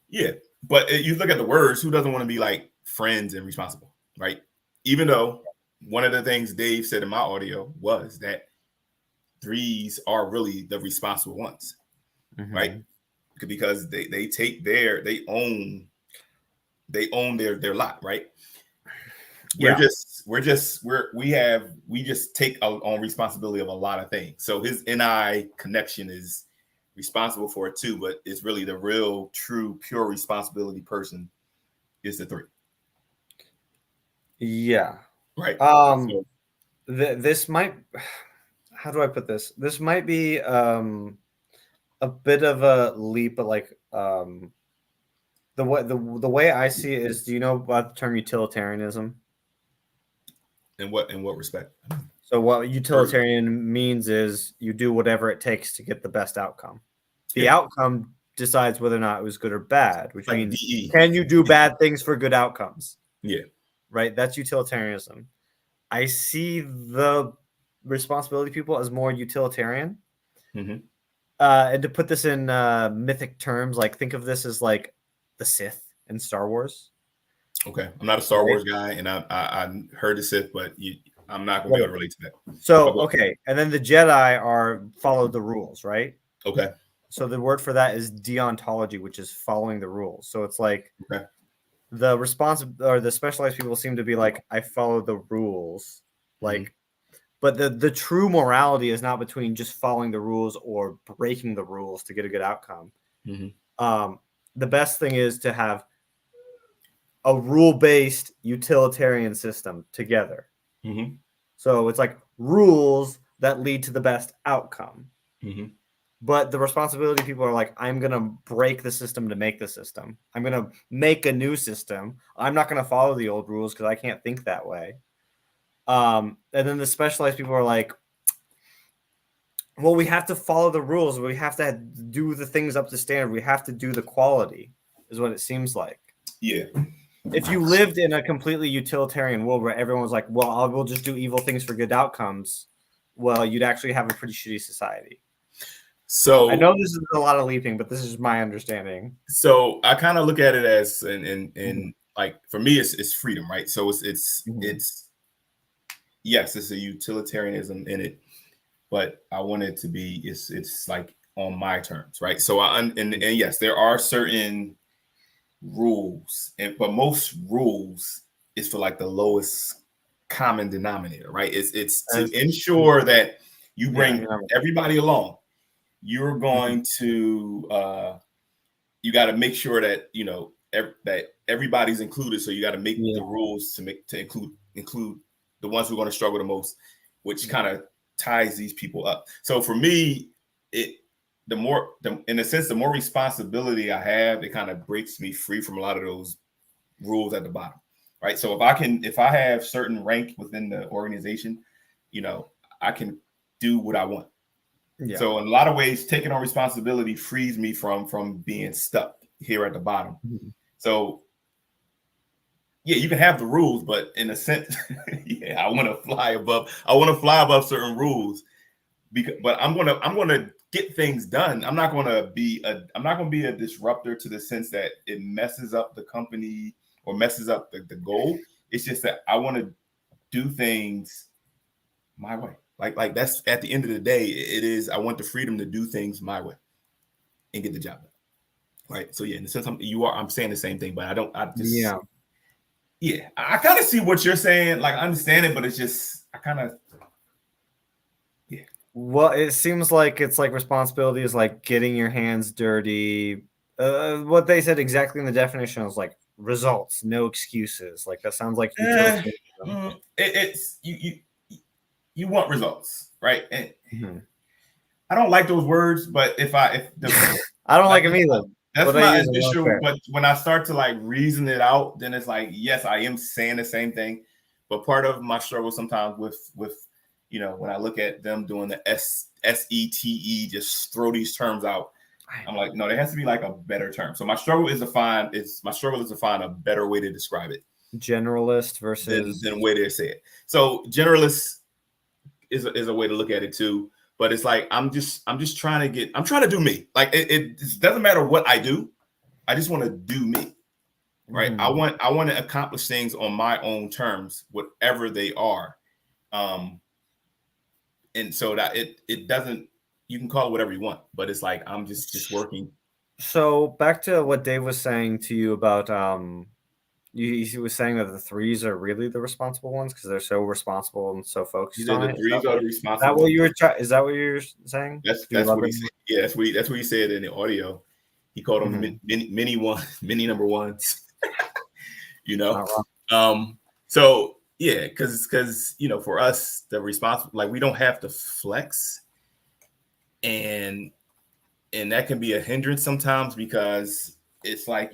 Yeah, but you look at the words. Who doesn't want to be like friends and responsible, right? Even though one of the things Dave said in my audio was that 3s are really the responsible ones, right? Because they take they own their lot, right? We just take on responsibility of a lot of things. So his NI connection is responsible for it too, but it's really the real, true, pure responsibility person is the 3. Yeah. Right. This might, how do I put this? This might be a bit of a leap, but like the way I see it is, do you know about the term utilitarianism? In what respect? So what utilitarian means is you do whatever it takes to get the best outcome. The outcome decides whether or not it was good or bad, which like means DE. can you do bad things for good outcomes? Yeah. Right? That's utilitarianism. I see the responsibility people as more utilitarian. And to put this in mythic terms, like think of this as like the Sith in Star Wars. Okay, I'm not a Star Wars guy, and I heard the Sith, but I'm not gonna be able to relate to that. So okay, and then the Jedi are follow the rules, right? Okay. So the word for that is deontology, which is following the rules. So it's like the the specialized people seem to be like, I follow the rules, like. But the true morality is not between just following the rules or breaking the rules to get a good outcome. The best thing is to have a rule-based utilitarian system together. So it's like rules that lead to the best outcome. But the responsibility people are like, I'm going to break the system to make the system. I'm going to make a new system. I'm not going to follow the old rules because I can't think that way. And then the specialized people are like, well, we have to follow the rules. We have to do the things up to standard. We have to do the quality, is what it seems like. Yeah. If you lived in a completely utilitarian world where everyone was like, well, we'll just do evil things for good outcomes, well, you'd actually have a pretty shitty society. So I know this is a lot of leaping, but this is my understanding. So I kind of look at it as, and like for me, it's freedom, right? So it's yes, it's a utilitarianism in it, but I want it to be it's like on my terms, right? So and yes, there are certain rules, but most rules is for like the lowest common denominator, right? It's to ensure that you bring everybody along. You're going to you got to make sure that that everybody's included. So you got to make the rules to include the ones who are going to struggle the most, which kind of ties these people up. So for me, in a sense, the more responsibility I have, it kind of breaks me free from a lot of those rules at the bottom, right? So if I have certain rank within the organization, I can do what I want. Yeah. So in a lot of ways, taking on responsibility frees me from being stuck here at the bottom. So yeah, you can have the rules, but in a sense, I want to fly above certain rules, but I'm gonna get things done. I'm not gonna be a disruptor to the sense that it messes up the company or messes up the goal. It's just that I want to do things my way. Like that's at the end of the day, it is. I want the freedom to do things my way and get the job done. Right. So yeah, in the sense I'm saying the same thing, but I kind of see what you're saying. Like I understand it, but it's just Well, it seems like it's like responsibility is like getting your hands dirty. What they said exactly in the definition was like results, no excuses. Like that sounds like it's you want results, right? And I don't like those words, but I don't like them either. That's But I my use a lot initial, fair. but when I start to like reason it out, then it's like, yes, I am saying the same thing. But part of my struggle sometimes with when I look at them doing the SETE, just throw these terms out. I'm like, no, there has to be like a better term. So my struggle is to find a better way to describe it Generalist than versus. way to say it. So generalist is a way to look at it too. But it's like I'm just trying to do me. Like it doesn't matter what I do. I just want to do me. Right. Mhm. I want to accomplish things on my own terms, whatever they are. And so that it doesn't, you can call it whatever you want, but it's like I'm just working. So back to what Dave was saying to you about he was saying that the threes are really the responsible ones because they're so responsible and so focused Either on the it. threes are the Is that what responsible. you were is that what you're saying? Do you That's love what he it? said. Yeah, that's what he said in the audio. He called them Mhm. mini one, mini number ones. Not wrong. Um, so yeah, because for us, the responsible, like we don't have to flex, and that can be a hindrance sometimes because it's like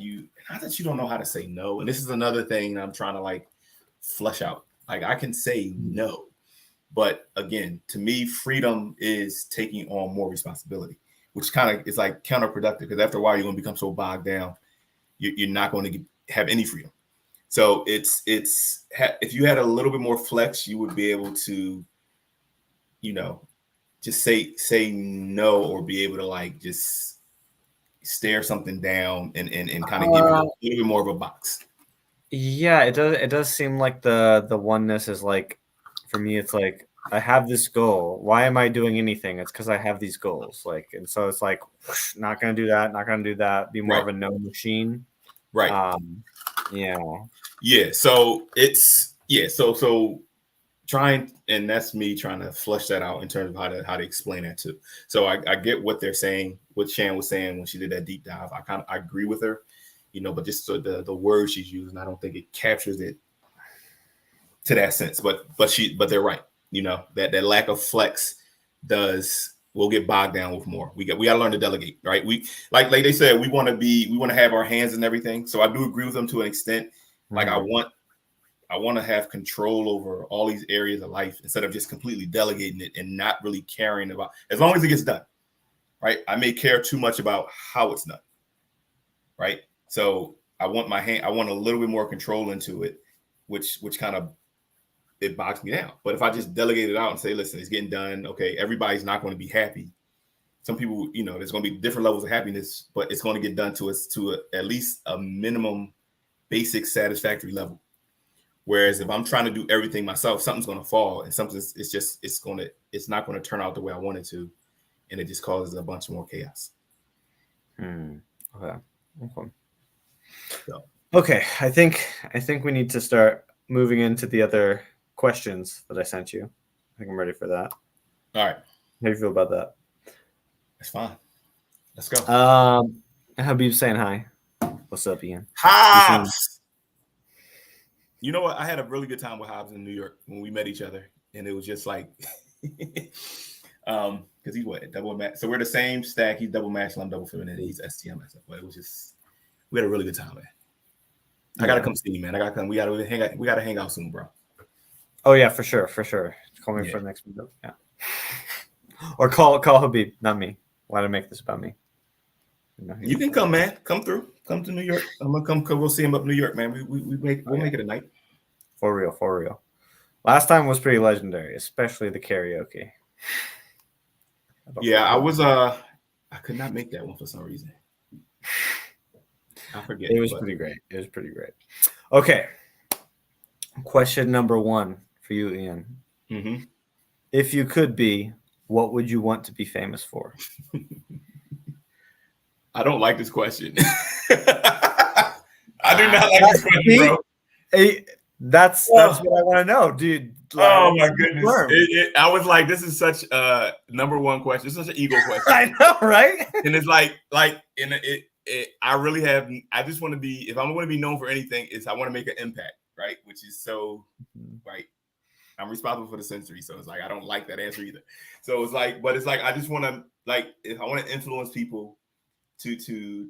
not that you don't know how to say no. And this is another thing I'm trying to like flesh out. Like I can say no, but again, to me, freedom is taking on more responsibility, which kind of is like counterproductive because after a while you're going to become so bogged down, you're not going to have any freedom. So if you had a little bit more flex, you would be able to, just say no, or be able to like just stare something down and kind of give it a little bit more of a box. Yeah, it does. It does seem like the oneness is like, for me, it's like I have this goal. Why am I doing anything? It's because I have these goals. Like, and so it's like, whoosh, not gonna do that. Not gonna do that. Be more Right. of a no machine. Right. Yeah. Yeah. So So trying, and that's me trying to flush that out in terms of how to explain that too. So I get what they're saying, what Shan was saying when she did that deep dive. I agree with her, but just the word she's using, I don't think it captures it to that sense. But they're right. That lack of flex we'll get bogged down with more. We got to learn to delegate, right? We like they said, we want to have our hands in everything. So I do agree with them to an extent. Like I want to have control over all these areas of life instead of just completely delegating it and not really caring about, as long as it gets done, right? I may care too much about how it's done, right? So I want a little bit more control into it, which kind of, it bogs me down. But if I just delegate it out and say, listen, it's getting done. Okay, everybody's not going to be happy. Some people, there's going to be different levels of happiness, but it's going to get done to us at least a minimum basic satisfactory level. Whereas if I'm trying to do everything myself, something's going to fall, and it's not going to turn out the way I want it to, and it just causes a bunch more chaos. Okay. So. Okay. I think we need to start moving into the other questions that I sent you. I think I'm ready for that. All right. How do you feel about that? That's fine. Let's go. Habib's saying hi. What's up, Ian? Hobbs. You know what? I had a really good time with Hobbs in New York when we met each other, and it was just like, because he's double match. So we're the same stack. He's double masculine, I'm double feminine. He's STM. But it was just, we had a really good time, man. I gotta come see you, man. I gotta come. We gotta hang out. We gotta hang out soon, bro. Oh yeah, for sure. Call me for the next video. Yeah. Or call Habib, not me. Why to make this about me? You can come, man. Come through. Come to New York. I'm gonna come. We'll see him up in New York, man. We'll make it a night. For real. Last time was pretty legendary, especially the karaoke. Yeah, I was. I could not make that one for some reason. I forget. It was pretty great. Okay. Question number 1 for you, Ian. Mm-hmm. If you could be, what would you want to be famous for? I don't like this question. I do not like this question, bro. That's what I want to know, dude. Oh my goodness! I was like, this is such a number one question. It's such an ego question. I know, right? And it's I really have. I just want to be. If I'm going to be known for anything, I want to make an impact, right? Which is so right. I'm responsible for the sensory, so it's like I don't like that answer either. So it's like, but it's like I just want to if I want to influence people to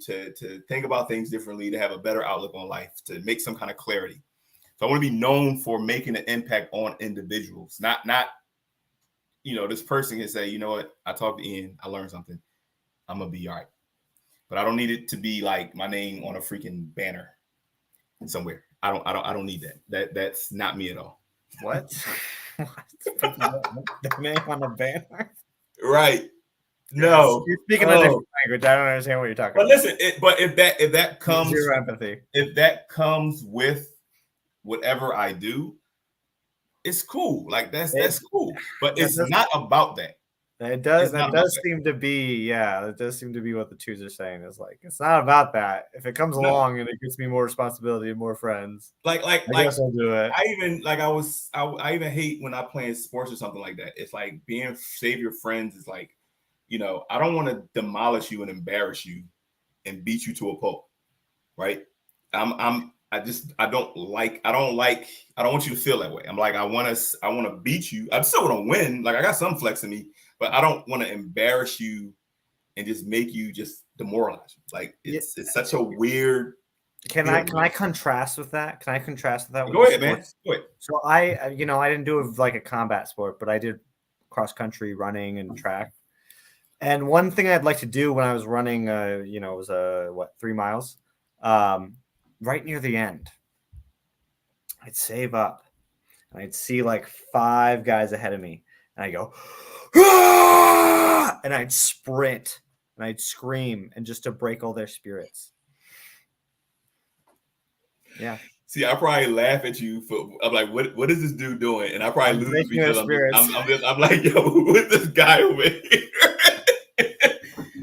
think about things differently, to have a better outlook on life, to make some kind of clarity. So I want to be known for making an impact on individuals, not this person can say, you know what, I talked to Ian, I learned something, I'm gonna be all right. But I don't need it to be like my name on a freaking banner somewhere. I don't need that. That's not me at all. What? The name on the banner? Right. No. You're speaking a different language. I don't understand what you're talking about. Listen, but if that comes zero empathy. If that comes with whatever I do, it's cool. Like that's cool. But it's not about that. It does. That does seem to be, that does seem to be what the twos are saying. Is like, it's not about that. If it comes along and it gives me more responsibility and more friends, I guess I'll do it. I even hate when I play in sports or something like that. It's like being save your friends is like, I don't want to demolish you and embarrass you and beat you to a pulp, right? I don't want you to feel that way. I'm like, I want to beat you. I still want to win. Like I got some flex in me, but I don't want to embarrass you and just make you just demoralize you. Like it's such a weird. Can I contrast with that? Go ahead, man. Go ahead. So I didn't do like a combat sport, but I did cross country running and track. And one thing I'd like to do when I was running, it was 3 miles, right near the end, I'd save up and I'd see like 5 guys ahead of me, and I go, ah! And I'd sprint and I'd scream, and just to break all their spirits. Yeah. See, I probably laugh at you I'm like, what is this dude doing? And I probably lose because I'm like, yo, who is this guy over here?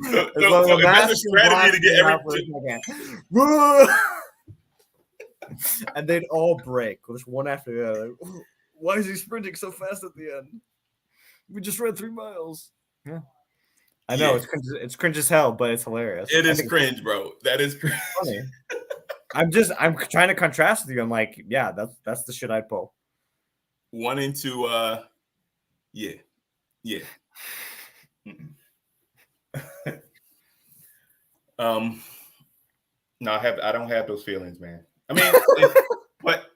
So if that's a strategy to get everything. And they'd all break, just one after the other. Why is he sprinting so fast at the end? We just ran 3 miles. Yeah. I know, it's cringe as hell, but it's hilarious. It is cringe, bro. That is cringe. Funny. I'm trying to contrast with you. I'm like, yeah, that's the shit I'd pull. Wanting to yeah. No, I don't have those feelings, man. I mean,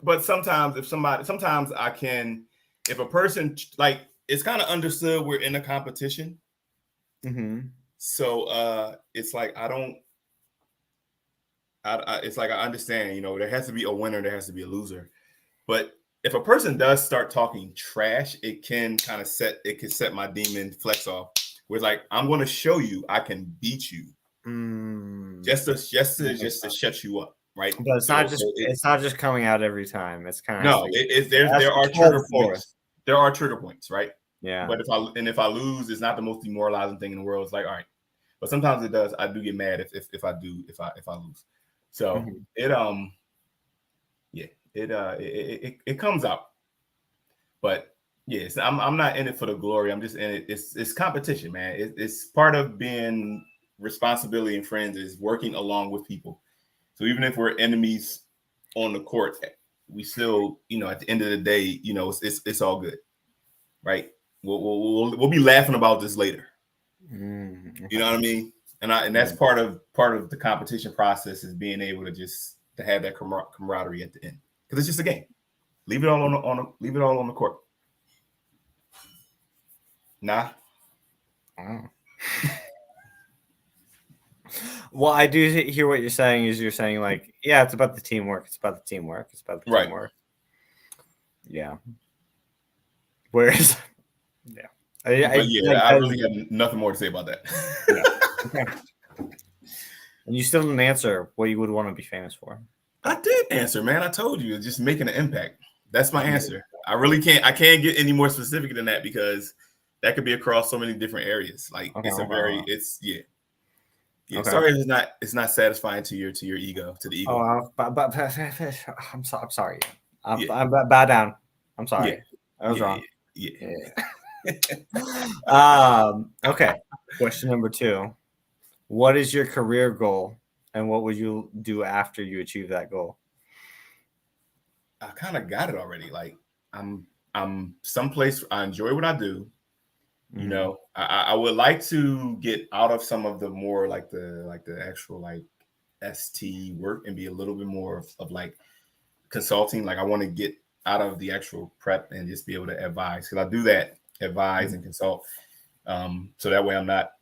but sometimes I can, if a person, like, it's kind of understood we're in a competition. Mm-hmm. So it's like it's like I understand, there has to be a winner, there has to be a loser. But if a person does start talking trash, it can set my demon flex off. Where it's like, I'm going to show you I can beat you, just to shut you up, right? But it's not just coming out every time. It's kind of there are trigger points. There are trigger points, right? Yeah. But if I lose, it's not the most demoralizing thing in the world. It's like, all right. But sometimes it does. I do get mad if I lose. So it comes out. But yes, I'm not in it for the glory. I'm just in it. It's competition, man. It's part of being responsibility and friends is working along with people. So even if we're enemies on the court, we still, at the end of the day, it's all good, right? We'll be laughing about this later. You know what I mean? And that's part of the competition process is being able to have that camaraderie at the end, because it's just a game. Leave it all on the court. Nah. Oh. Well, I do hear what you're saying. You're saying like, yeah, it's about the teamwork. It's about the teamwork. Right. Yeah. Whereas, yeah. I really got nothing more to say about that. Yeah. Okay. And you still didn't answer what you would want to be famous for. I did answer, man. I told you, just making an impact. That's my answer. I really can't. I can't get any more specific than that, because that could be across so many different areas. Like Yeah. Okay. Sorry, it's not satisfying to your ego, to the ego. Oh, but I'm sorry. I'm bow down. I'm sorry. Yeah. I was wrong. Yeah. Okay. Question number 2. What is your career goal, and what would you do after you achieve that goal? I kind of got it already. Like I'm someplace I enjoy what I do, You Mm-hmm. know, I would like to get out of some of the more like the actual like ST work and be a little bit more of like consulting. Like I want to get out of the actual prep and just be able to advise, because I do that, advise and consult. So that way I'm not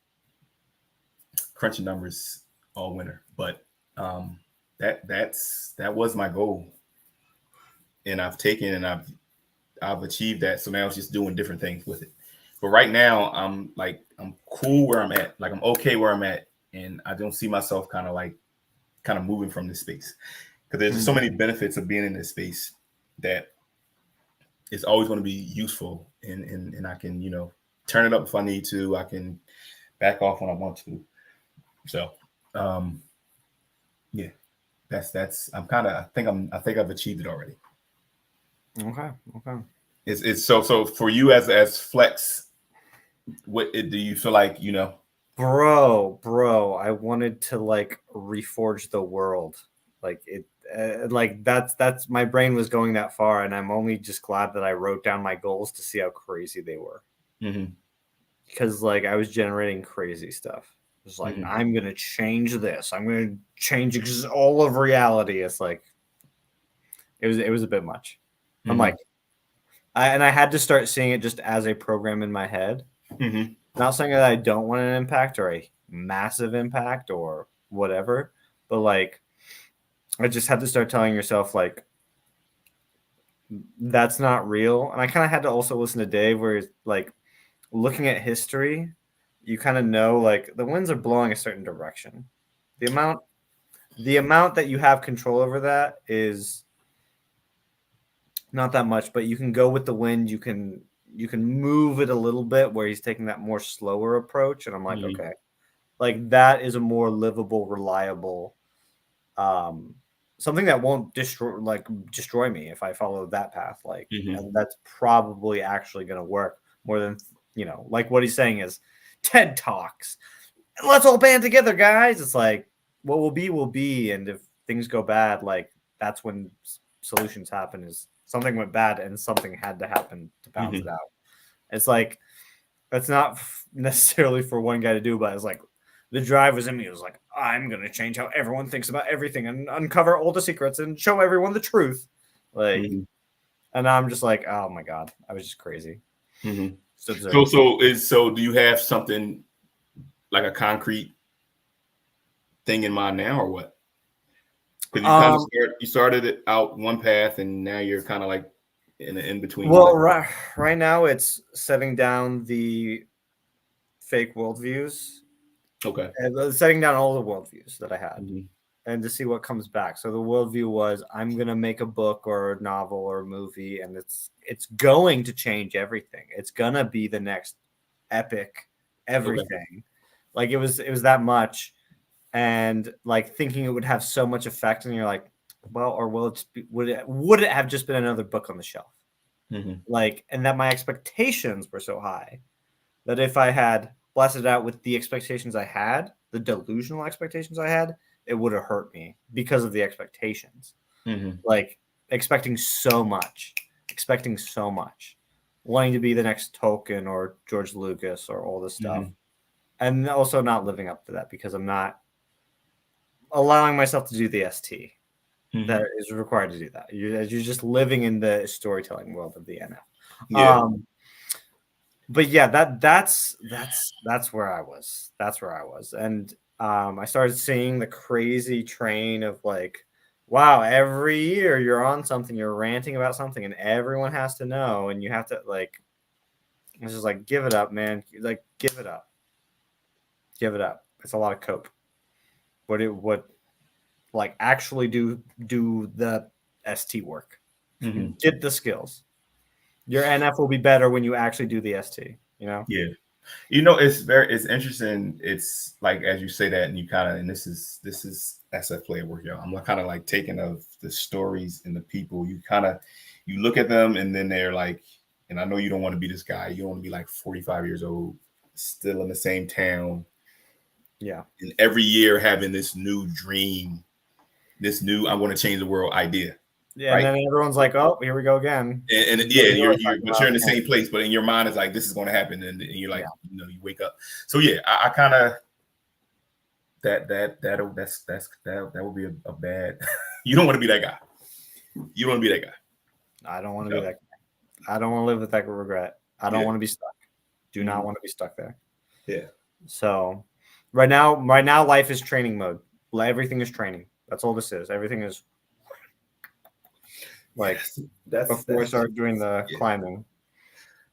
crunching numbers all winter. But that was my goal, and I've taken and I've achieved that. So now it's just doing different things with it. But right now I'm cool where I'm at. Like I'm okay where I'm at, and I don't see myself kind of moving from this space, because there's just so many benefits of being in this space that it's always going to be useful, and I can, turn it up if I need to. I can back off when I want to. So um yeah, that's I'm kind of I think I've achieved it already. Okay. Okay. It's so for you as Flex, do you feel like, Bro, I wanted to like reforge the world. Like it, like that's my brain was going that far, and I'm only just glad that I wrote down my goals to see how crazy they were. mm-hmm, Because like I was generating crazy stuff. It's like mm-hmm, I'm gonna change this. I'm gonna change all of reality. It's like it was a bit much. I'm mm-hmm, like, I had to start seeing it just as a program in my head. mm-hmm, Not saying that I don't want an impact or a massive impact or whatever, but like I just had to start telling yourself like that's not real. And I kind of had to also listen to Dave where he's like looking at history, you kind of know like the winds are blowing a certain direction. The amount the amount that you have control over that is not that much, but you can go with the wind, you can move it a little bit where he's taking that more slower approach and I'm like, mm-hmm, okay, like that is a more livable, reliable, um, something that won't destroy me if I follow that path. Like, mm-hmm, and that's probably actually going to work more than like what he's saying is TED Talks. Let's all band together, guys. It's like what will be, and if things go bad, like that's when solutions happen. Is something went bad and something had to happen to balance it mm-hmm, out. It's like that's not necessarily for one guy to do, but it's like the drive was in me. It was like, I'm going to change how everyone thinks about everything and uncover all the secrets and show everyone the truth. Like, mm-hmm, and I'm just like, oh my God, I was just crazy. mm-hmm. Just absurd. So do you have something like a concrete thing in mind now, or what? Because Um, you started it out one path, and now you're kind of like in an in between. well, right now it's setting down the fake worldviews Okay. and setting down all the worldviews that I had. Mm-hmm. And to see what comes back. So the worldview was I'm gonna make a book or a novel or a movie, and it's going to change everything. It's gonna be the next epic Okay. everything. Like it was that much, and like thinking it would have so much effect, and you're like, well, or will it be, would it have just been another book on the shelf? Mm-hmm. Like, and that my expectations were so high that if I had blasted out with the expectations I had, the delusional expectations I had, it would have hurt me because of the expectations. Mm-hmm. Like expecting so much, wanting to be the next Tolkien or George Lucas or all this stuff, Mm-hmm. and also not living up to that because I'm not allowing myself to do the ST that Mm-hmm. is required to do that. You're just living in the storytelling world of the NF. Yeah. But yeah, that's where I was. That's where I was, and I started seeing the crazy train of like, wow, every year you're on something, you're ranting about something, and everyone has to know, and you have to like, it's just like, give it up, man. Like, give it up, give it up. It's a lot of cope. What like actually do the ST work, Mm-hmm. get the skills. Your NF will be better when you actually do the ST. You know. Yeah. It's interesting. It's like as you say that, and you kind of, and this is SF player work, y'all. I'm kind of like taking of the stories and the people. You look at them, and then they're like, and I know you don't want to be this guy. You don't want to be like 45 years old, still in the same town, Yeah. and every year having this new dream, this new I want to change the world idea. Yeah, right? and then everyone's like, "Oh, here we go again." And What yeah, are you really you're talking but you're about? in the same place, but in your mind it's like this is going to happen, and you're like, Yeah. you wake up. So yeah, I kind of that would be a bad. You don't want to be that guy. You don't want to be that guy. I don't want to be that guy. I don't want to live with that regret. I don't want to be stuck. Do not want to be stuck there. Yeah. So right now, life is training mode. Everything is training. That's all this is. Everything is like before I start doing the climbing.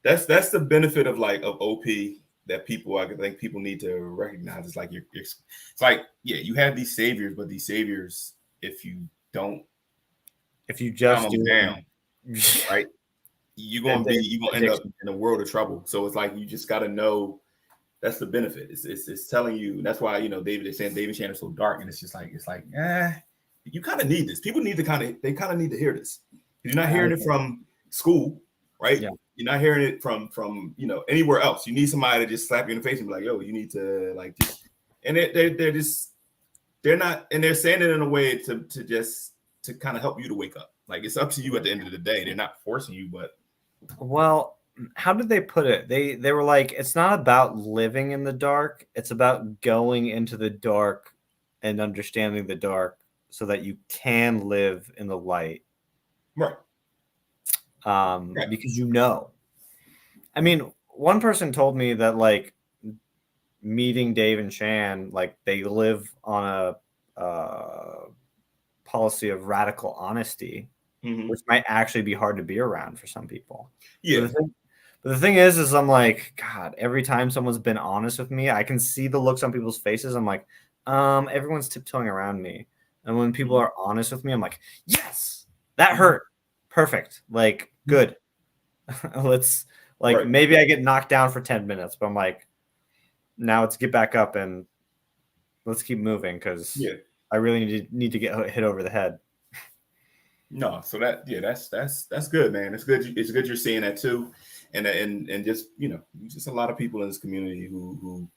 That's the benefit of of OP that I think people need to recognize. It's like it's like, yeah, you have these saviors, but these saviors, if you just calm do them down, right, you're gonna end up in a world of trouble. So it's like you just got to know that's the benefit. It's telling you. That's why they're saying David Shannon is so dark, and it's like you kind of need this. People need to they kind of need to hear this. You're not hearing it from school, right? Yeah. You're not hearing it from anywhere else. You need somebody to just slap you in the face and be like, "Yo, you need to and they're not, and they're saying it in a way to kind of help you to wake up. Like it's up to you at the end of the day. They're not forcing you, but well, how did they put it? They were like, it's not about living in the dark. It's about going into the dark and understanding the dark so that you can live in the light. Right. Because I mean, one person told me that like meeting Dave and Shan, like they live on a policy of radical honesty, which might actually be hard to be around for some people. Yeah. But the thing is I'm like, God, every time someone's been honest with me, I can see the looks on people's faces. I'm like, everyone's tiptoeing around me. And when people are honest with me, I'm like, yes, that hurt. Perfect. Like, good. Let's maybe I get knocked down for 10 minutes, but I'm like, now let's get back up and let's keep moving because I really need to get hit over the head. No, so that's good, man. It's good. It's good you're seeing that too, and just just a lot of people in this community who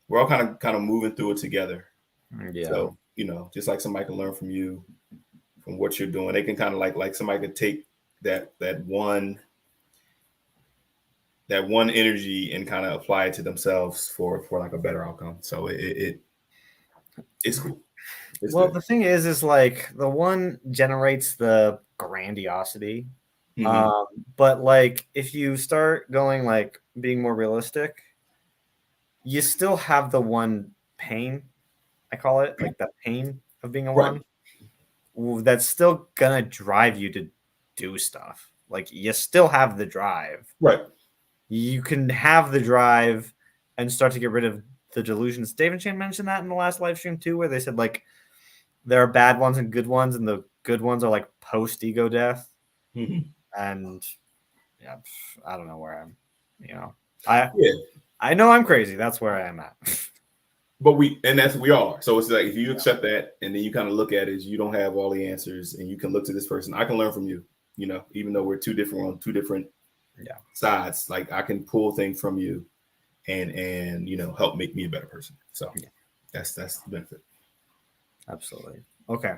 we're all kind of moving through it together. Yeah. So just like somebody can learn from you, from what you're doing, they can kind of like somebody could take that one energy and kind of apply it to themselves for like a better outcome. So it's cool. Well, the thing is like the one generates the grandiosity. But like if you start going like being more realistic, you still have the one pain, I call it, like the pain of being a one. That's still gonna drive you to do stuff. Like you still have the drive. Right. You can have the drive and start to get rid of the delusions. Dave and Shane mentioned that in the last live stream too, where they said like there are bad ones and good ones, and the good ones are like post ego death. And yeah, I don't know where I'm. I know I'm crazy. That's where I am at. But we all are. So it's like if you accept that, and then you kind of look at it as you don't have all the answers, and you can look to this person. I can learn from you. Even though we're two different sides, like I can pull things from you, and help make me a better person. So that's the benefit. Absolutely. Okay.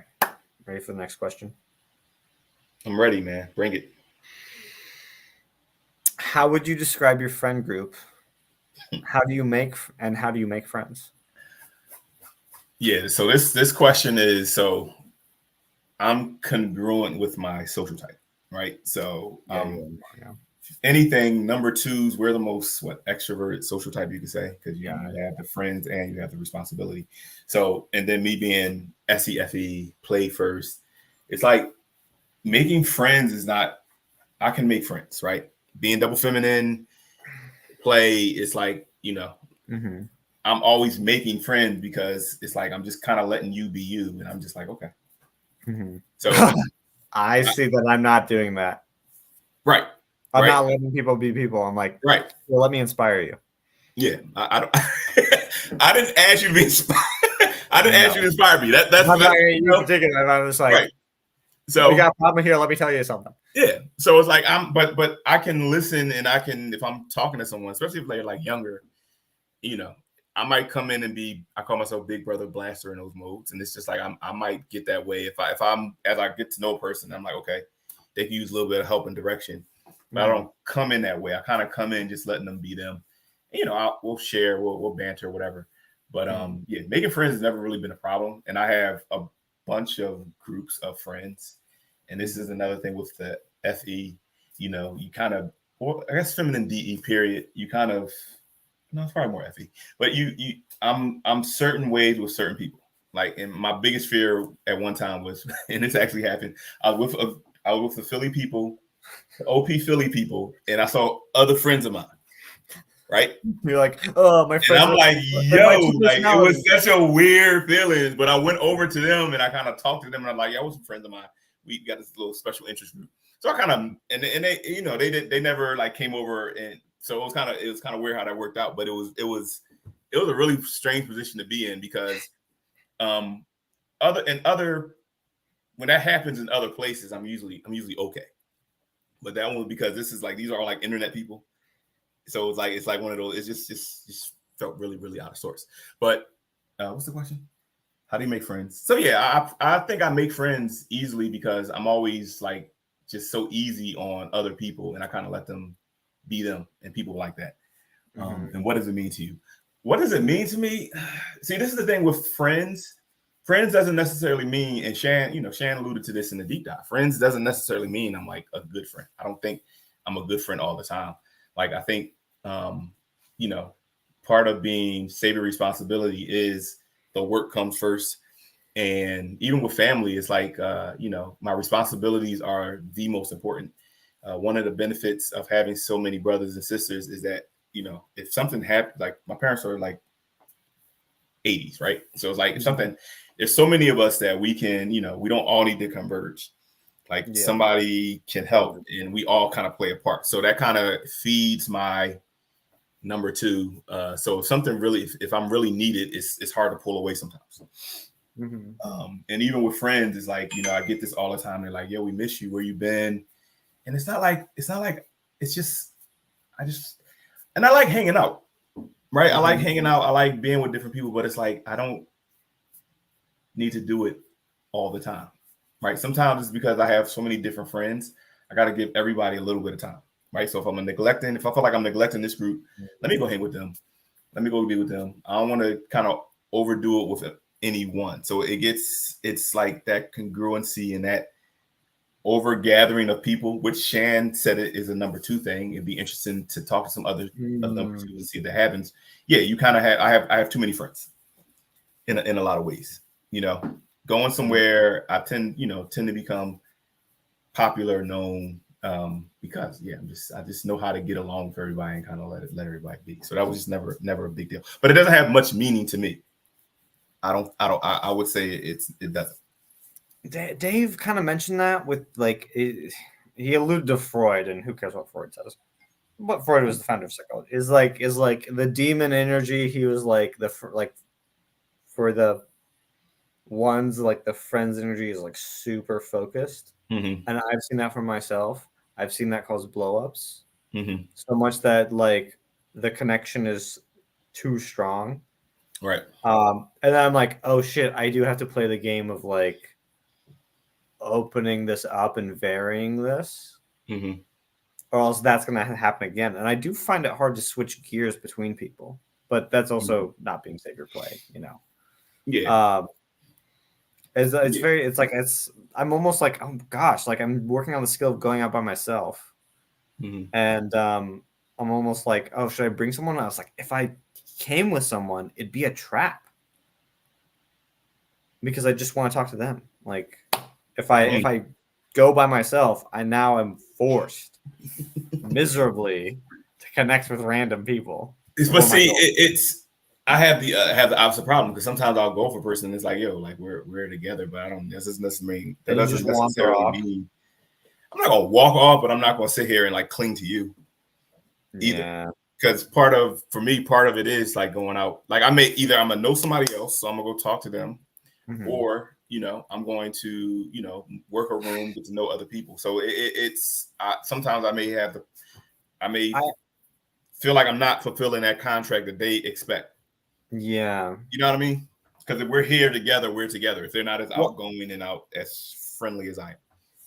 Ready for the next question? I'm ready, man. Bring it. How would you describe your friend group? How do you make friends? Yeah. So this question is, so I'm congruent with my social type, right? So anything number twos, we're the most extroverted social type, you could say, because you have the friends and you have the responsibility. So, and then me being SEFE, play first, it's like making friends is not, I can make friends, right? Being double feminine, play, it's like, I'm always making friends because it's like I'm just kind of letting you be you, and I'm just like, okay. So I see that I'm not doing that. Right. I'm not letting people be people. I'm like, right. Well, let me inspire you. Yeah, I don't. I didn't ask you to be inspired. I didn't ask you to inspire me. That's not you particular. I was like, so we got a problem here. Let me tell you something. Yeah. So it's like but I can listen, and I can, if I'm talking to someone, especially if they're like younger, I might come in and be, I call myself Big Brother Blaster in those modes, and it's just like I might get that way if I'm as I get to know a person, I'm like, okay, they can use a little bit of help and direction, but I don't come in that way. I kind of come in just letting them be them. You know, we'll share, we'll banter, whatever. But yeah, making friends has never really been a problem, and I have a bunch of groups of friends, and this is another thing with the FE. You know, you kind of, or I guess feminine DE period. You kind of, no, it's probably more FE, but I'm certain ways with certain people. Like, and my biggest fear at one time was, and this actually happened. I was with the Philly people, the OP Philly people, and I saw other friends of mine. Right? You're like, oh, my friends. And I'm like, yo, like it was such a weird feeling. But I went over to them and I kind of talked to them, and I'm like, yeah, I was some friends of mine. We got this little special interest group. So I kind of, and they, you know, they never like came over, and so it was kind of weird how that worked out. But it was a really strange position to be in, because other when that happens in other places, I'm usually okay. But that one was because these are all like internet people. So it's like one of those. It just felt really, really out of sorts. But what's the question? How do you make friends? So yeah, I think I make friends easily because I'm always like just so easy on other people, and I kind of let them be them, and people like that. And what does it mean to you? What does it mean to me? See, this is the thing with friends. Friends doesn't necessarily mean, and Shan alluded to this in the deep dive. Friends doesn't necessarily mean I'm like a good friend. I don't think I'm a good friend all the time. Like, I think, part of being savior responsibility is the work comes first. And even with family, it's like, my responsibilities are the most important. One of the benefits of having so many brothers and sisters is that, if something happens, like my parents are like 80s, right? So it's like, if something, there's so many of us that we can, we don't all need to converge. Like, somebody can help, and we all kind of play a part. So that kind of feeds my number two. So if I'm really needed, it's hard to pull away sometimes. And even with friends, it's like, I get this all the time. They're like, yo, we miss you. Where you been? And it's just, and I like hanging out, right? I like hanging out. I like being with different people, but it's like, I don't need to do it all the time. Right. Sometimes it's because I have so many different friends. I got to give everybody a little bit of time. Right. So if I feel like I'm neglecting this group, let me go hang with them. Let me go be with them. I don't want to kind of overdo it with anyone. So it's like that congruency and that over gathering of people, which Shan said it is a number two thing. It'd be interesting to talk to some other number two and see if that happens. Yeah. You kind of I have too many friends in a lot of ways, going somewhere, I tend to become popular, known, because I just know how to get along with everybody and kind of let everybody be. So that was just never a big deal. But it doesn't have much meaning to me. I would say it doesn't. Dave kind of mentioned that with like he alluded to Freud, and who cares what Freud says? But Freud was the founder of psychology. Is like the demon energy. He was like for the ones, like the friends energy is like super focused, and I've seen that for myself. I've seen that cause blow-ups so much that like the connection is too strong, right? And then I'm like, oh shit, I do have to play the game of like opening this up and varying this, or else that's gonna happen again. And I do find it hard to switch gears between people, but that's also not being savior play, I'm almost like, oh gosh, like I'm working on the skill of going out by myself. And I'm almost like, oh, should I bring someone else? Like, if I came with someone, it'd be a trap because I just want to talk to them. Like, if I go by myself, I now am forced miserably to connect with random people. But see, I have the opposite problem, because sometimes I'll go for a person and it's like, yo, like we're together, but I don't. That doesn't necessarily mean I'm not gonna walk off, but I'm not gonna sit here and like cling to you either. Because part of it is like going out. Like I'm gonna know somebody else, so I'm gonna go talk to them, or I'm going to work a room, get to know other people. So it's sometimes I may feel like I'm not fulfilling that contract that they expect. Yeah. You know what I mean? Because if we're here together, we're together. If they're not as Well, outgoing and as friendly as I am.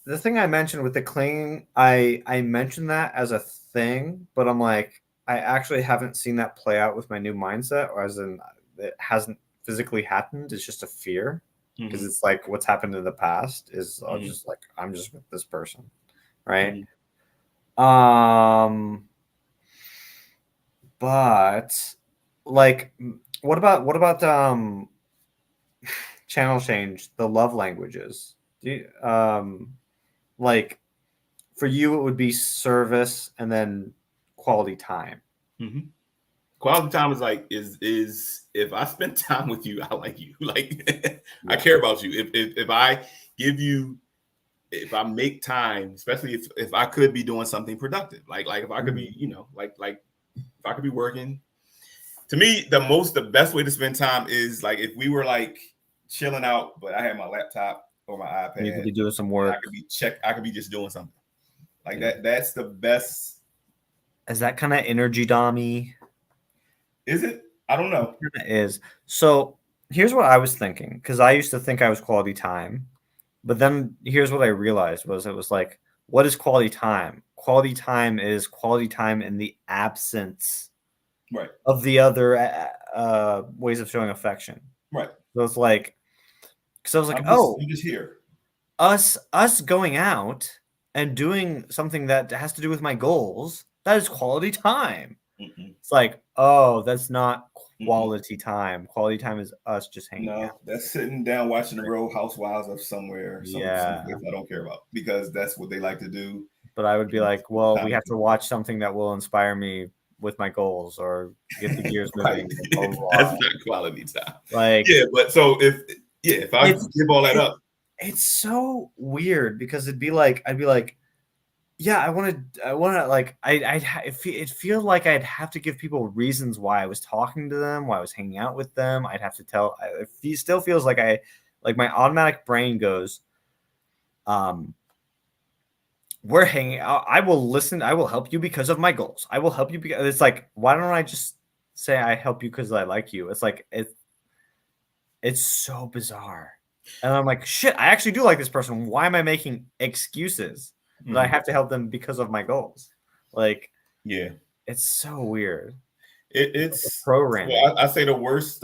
the thing I mentioned with the clinging, I mentioned that as a thing, but I'm like, I actually haven't seen that play out with my new mindset, or as in it hasn't physically happened. It's just a fear because Mm-hmm. it's like what's happened in the past is I'll Mm-hmm. just like I'm just with this person, right? Mm-hmm. Um, but like, what about channel change, the love languages? Do you, like for you, it would be service and then quality time. Mm-hmm. Quality time is like is if I spend time with you, I like you. Like I Yeah. care about you. If I give you if I make time, especially if I could be doing something productive, like if I could be, Mhm. like if I could be working. To me, the best way to spend time is like if we were like chilling out, but I had my laptop or my And you could iPad, be doing some and work. I could be just doing something like Yeah. that. That's the best. Is that kind of energy dommy? Is it? I don't It know. kind of is. So here's what I was thinking, because I used to think I was quality time, but then here's what I realized was it was like, what is quality time? Quality time is quality time in the absence Right. of the other ways of showing affection. Right. So it's like, because I was like, oh, I'm just here. us going out and doing something that has to do with my goals, that is quality time. Mm-mm, It's like, oh, that's not mm-mm. quality time. Quality time is us just hanging out. No, that's sitting down watching the Real Housewives of somewhere, some Yeah. place I don't care about because that's what they like to do. But I would be And like, well, we time have to watch something that will inspire me with my goals or get the gears right. moving, blah, blah, That's blah. not quality time. Like Yeah, but so if I it's give all that it, up, it's so weird because it'd be like I'd be like, yeah, I want to like it feel like I'd have to give people reasons why I was talking to them, why I was hanging out with them. I'd have to tell. It still feels like like my automatic brain goes, um, we're hanging out. I will listen. I will help you because of my goals. I will help you because it's like, why don't I just say I help you because I like you? It's like it's so bizarre. And I'm like, shit, I actually do like this person. Why am I making excuses that I mhm, have to help them because of my goals? Like, yeah, it's so weird. Like a it's programming. well, I say my worst,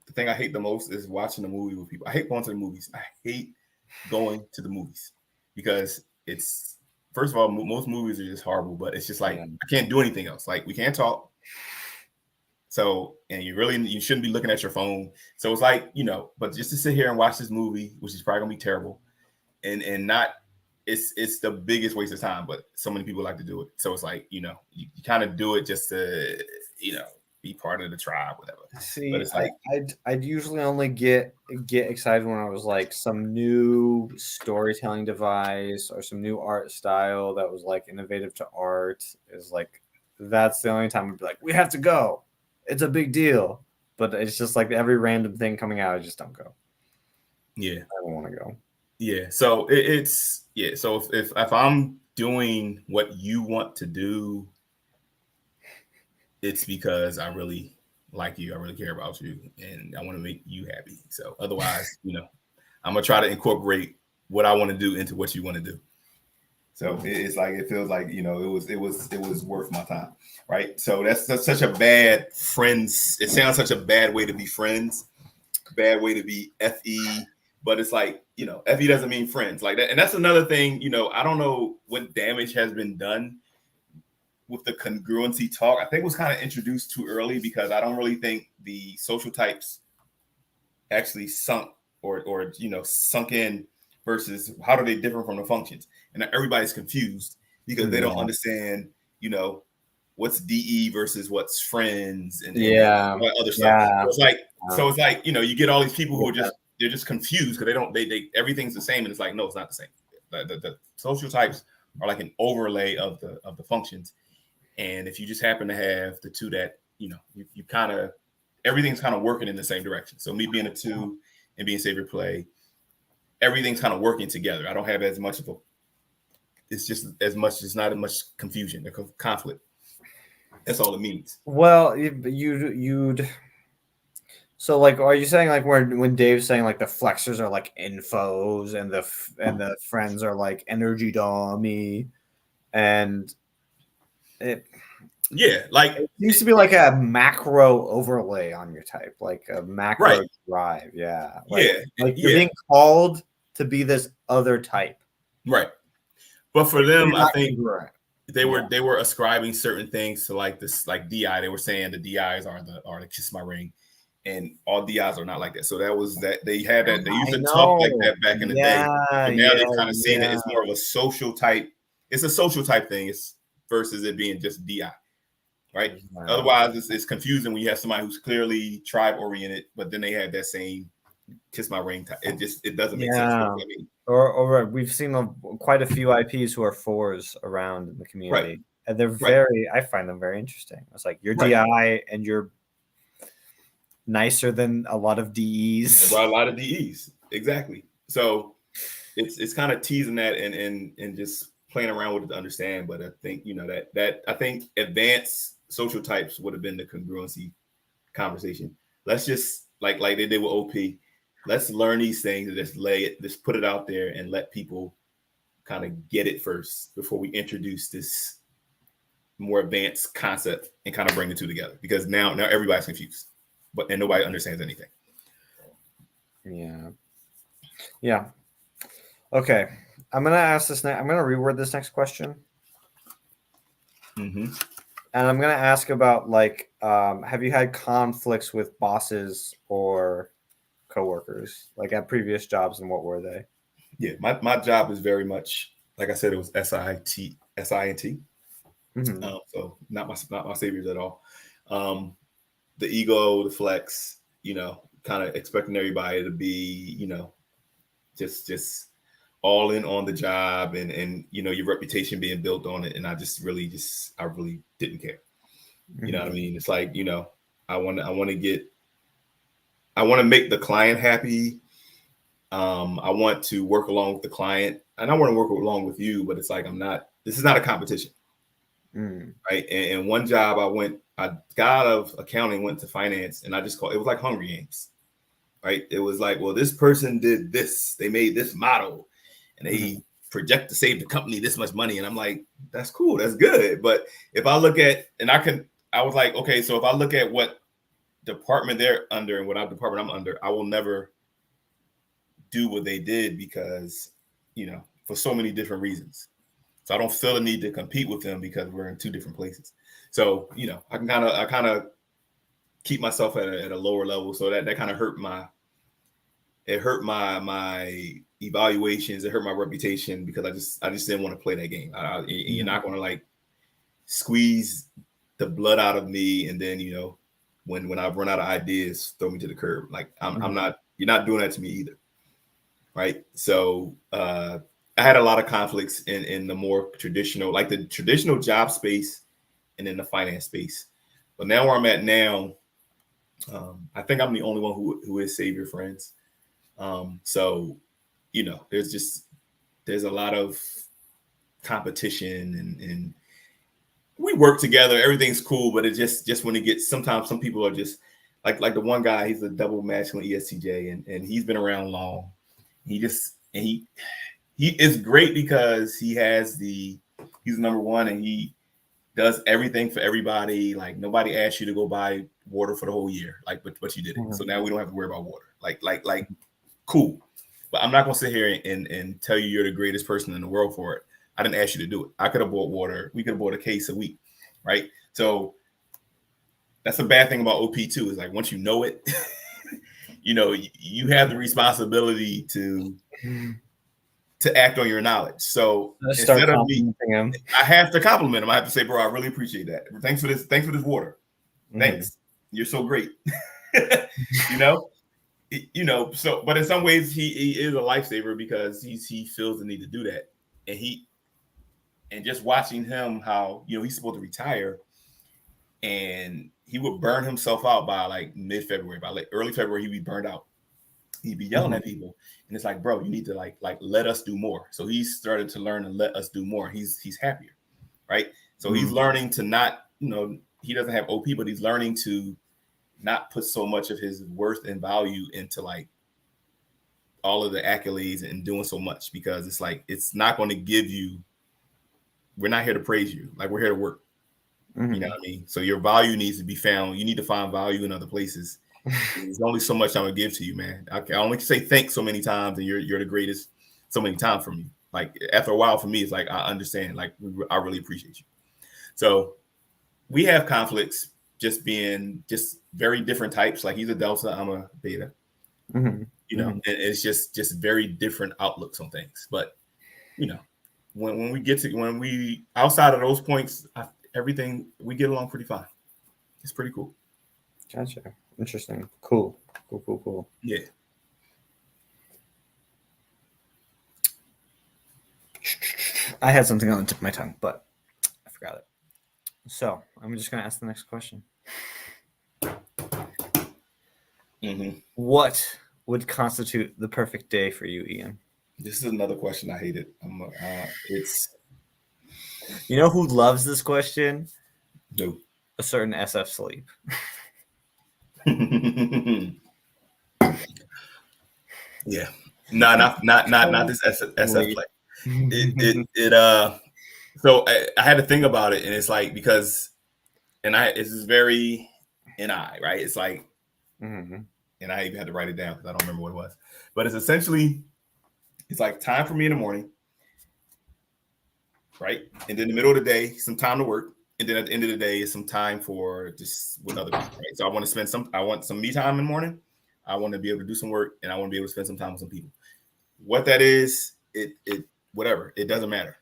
the thing I hate the most is watching the movie with people. I hate going to the movies. I hate going to the movies because it's first of all, most movies are just horrible, but it's just like Yeah. I can't do anything else. Like we can't talk. So, and you shouldn't be looking at your phone. So it's like, but just to sit here and watch this movie, which is probably gonna be terrible, and not, it's the biggest waste of time. But so many people like to do it. So it's like, you kind of do it just to, be part of the tribe, whatever. But See, it's like, I'd usually only get excited when I was like some new storytelling device or some new art style that was like innovative to art. Is like that's the only time I'd be like, we have to go. It's a big deal. But it's just like every random thing coming out, I just don't go. yeah, I don't want to go. yeah. So it's yeah. So if I'm doing what you want to do, it's because I really like you. I really care about you, and I want to make you happy. So otherwise, I'm gonna try to incorporate what I want to do into what you want to do. So it's like it feels like it was worth my time, right? So that's such a bad friends. It sounds such a bad way to be friends, bad way to be fe. But it's like fe doesn't mean friends like that, and that's another thing. I don't know what damage has been done with the congruency talk. I think it was kind of introduced too early because I don't really think the social types actually sunk or sunk in versus how do they differ from the functions. And everybody's confused because they don't Yeah. understand, you know, what's DE versus what's friends and Yeah. all that other stuff. Yeah. So it's like, you get all these people who are Yeah. they're just confused because they everything's the same and it's like, no, it's not the same. The social types are like an overlay of the functions. And if you just happen to have the two that, you kind of everything's kind of working in the same direction. So me being a two and being savior play, everything's kind of working together. I don't have as much of a it's just as much, it's not as much confusion or conflict. That's all it means. Well, you'd so like, are you saying like when Dave's saying like the flexors are like infos and the friends are like energy dummy, and it Yeah, like it seems to be like a macro overlay on your type, like a macro right. drive. Yeah, Yeah, like you're yeah, being called to be this other type, right. But for but them, you're I not think congruent. they Yeah. were ascribing certain things to like this, like DI. They were saying the DIs are the kiss my ring, and all DIs are not like that. So that was that they had that they used I to talk like know. that back in the day, Yeah, but now yeah, they've kind of seen it. yeah. It's more of a social type. It's a social type thing. It's versus it being just DI, right? Right. Otherwise, it's confusing when you have somebody who's clearly tribe oriented, but then they have that same kiss my ring type. It doesn't make sense. What Yeah. does that mean? Or we've seen quite a few IPs who are fours around in the Right, community, and they're right, I find them very interesting. It's like you're right. DI and you're nicer than a lot of DEs. About a lot of DEs, exactly. So it's kind of teasing that and just playing around with it to understand. But I think that I think advanced social types would have been the congruency conversation. Let's just like they did with OP. Let's learn these things and just lay it, just put it out there and let people kind of get it first before we introduce this more advanced concept and kind of bring the two together. Because now everybody's confused, and nobody understands anything. Yeah. Yeah. Okay. I'm gonna ask this I'm gonna reword this next question. Mm-hmm. And I'm gonna ask about like, have you had conflicts with bosses or coworkers, like at previous jobs, and what were they? Yeah, my job is very much like I said. It was SINT. Mm-hmm. So not my saviors at all. The ego, the flex, kind of expecting everybody to be, just all in on the job and your reputation being built on it. And I really didn't care. You know what I mean? It's like, I want to make the client happy. I want to work along with the client and I want to work along with you, but it's like, this is not a competition. Mm. Right. And one job I got out of accounting, went to finance, and it was like Hunger Games. Right. It was like, well, this person did this, they made this model and they project to save the company this much money. And I'm like, that's cool, that's good. But if I look at I was like, okay, so if I look at what department they're under and what department I'm under, I will never do what they did because, for so many different reasons. So I don't feel the need to compete with them because we're in two different places. So, I kind of keep myself at a lower level. So that kind of hurt my evaluations. It hurt my reputation because I just didn't want to play that game. You're not going to like squeeze the blood out of me. And then, when I run out of ideas, throw me to the curb. Like I'm not, you're not doing that to me either. Right. So, I had a lot of conflicts in the more traditional, like the traditional job space and in the finance space. But now where I'm at now, I think I'm the only one who is Save Your Friends. So, there's a lot of competition and we work together. Everything's cool, but it just when it gets, sometimes some people are just like the one guy, he's a double masculine ESTJ and he's been around long. He is great because he's number one and he does everything for everybody. Like nobody asked you to go buy water for the whole year, like but you did it. So now we don't have to worry about water. Like cool. But I'm not gonna sit here and tell you you're the greatest person in the world for it. I didn't ask you to do it. I could have bought water. We could have bought a case a week, right? So that's a bad thing about OP too. Is like once you know it, you have the responsibility to act on your knowledge. So instead of me, him. I have to compliment him. I have to say, bro, I really appreciate that. Thanks for this. Thanks for this water. Thanks. You're so great. So, but in some ways he is a lifesaver because he feels the need to do that. And just watching him, how, he's supposed to retire and he would burn himself out by like mid-February, by like early February, he'd be burned out. He'd be yelling at people. And it's like, bro, you need to like let us do more. So he's started to learn to let us do more. He's happier. Right. So he's learning to not he doesn't have OP, but he's learning to not put so much of his worth and value into like all of the accolades and doing so much, because it's like it's not going to give you. We're not here to praise you. Like, we're here to work. You know what I mean? So your value needs to be found. You need to find value in other places. There's only so much I'm gonna give to you, man. I only say thanks so many times, and you're the greatest so many times for me. Like, after a while, for me, it's like, I understand. Like, I really appreciate you. So we have conflicts, just being just very different types. Like, he's a Delta, I'm a Beta. And it's just very different outlooks on things. But when we outside of those points, everything, we get along pretty fine. It's pretty cool. Gotcha. Interesting. Cool. Yeah. I had something on the tip of my tongue, but I forgot it. So I'm just gonna ask the next question. What would constitute the perfect day for you, Ian? This is another question I hated. It's You know who loves this question? no. A certain SF Sleep. Yeah. No, not this SF play. So I had to think about it, and it's like, because this is very right? It's like, and I even had to write it down because I don't remember what it was. But it's essentially, it's like time for me in the morning, right? And then in the middle of the day, some time to work. And then at the end of the day is some time for just with other people, right? So I want some me time in the morning. I want to be able to do some work, and I want to be able to spend some time with some people. What that is, it whatever, it doesn't matter.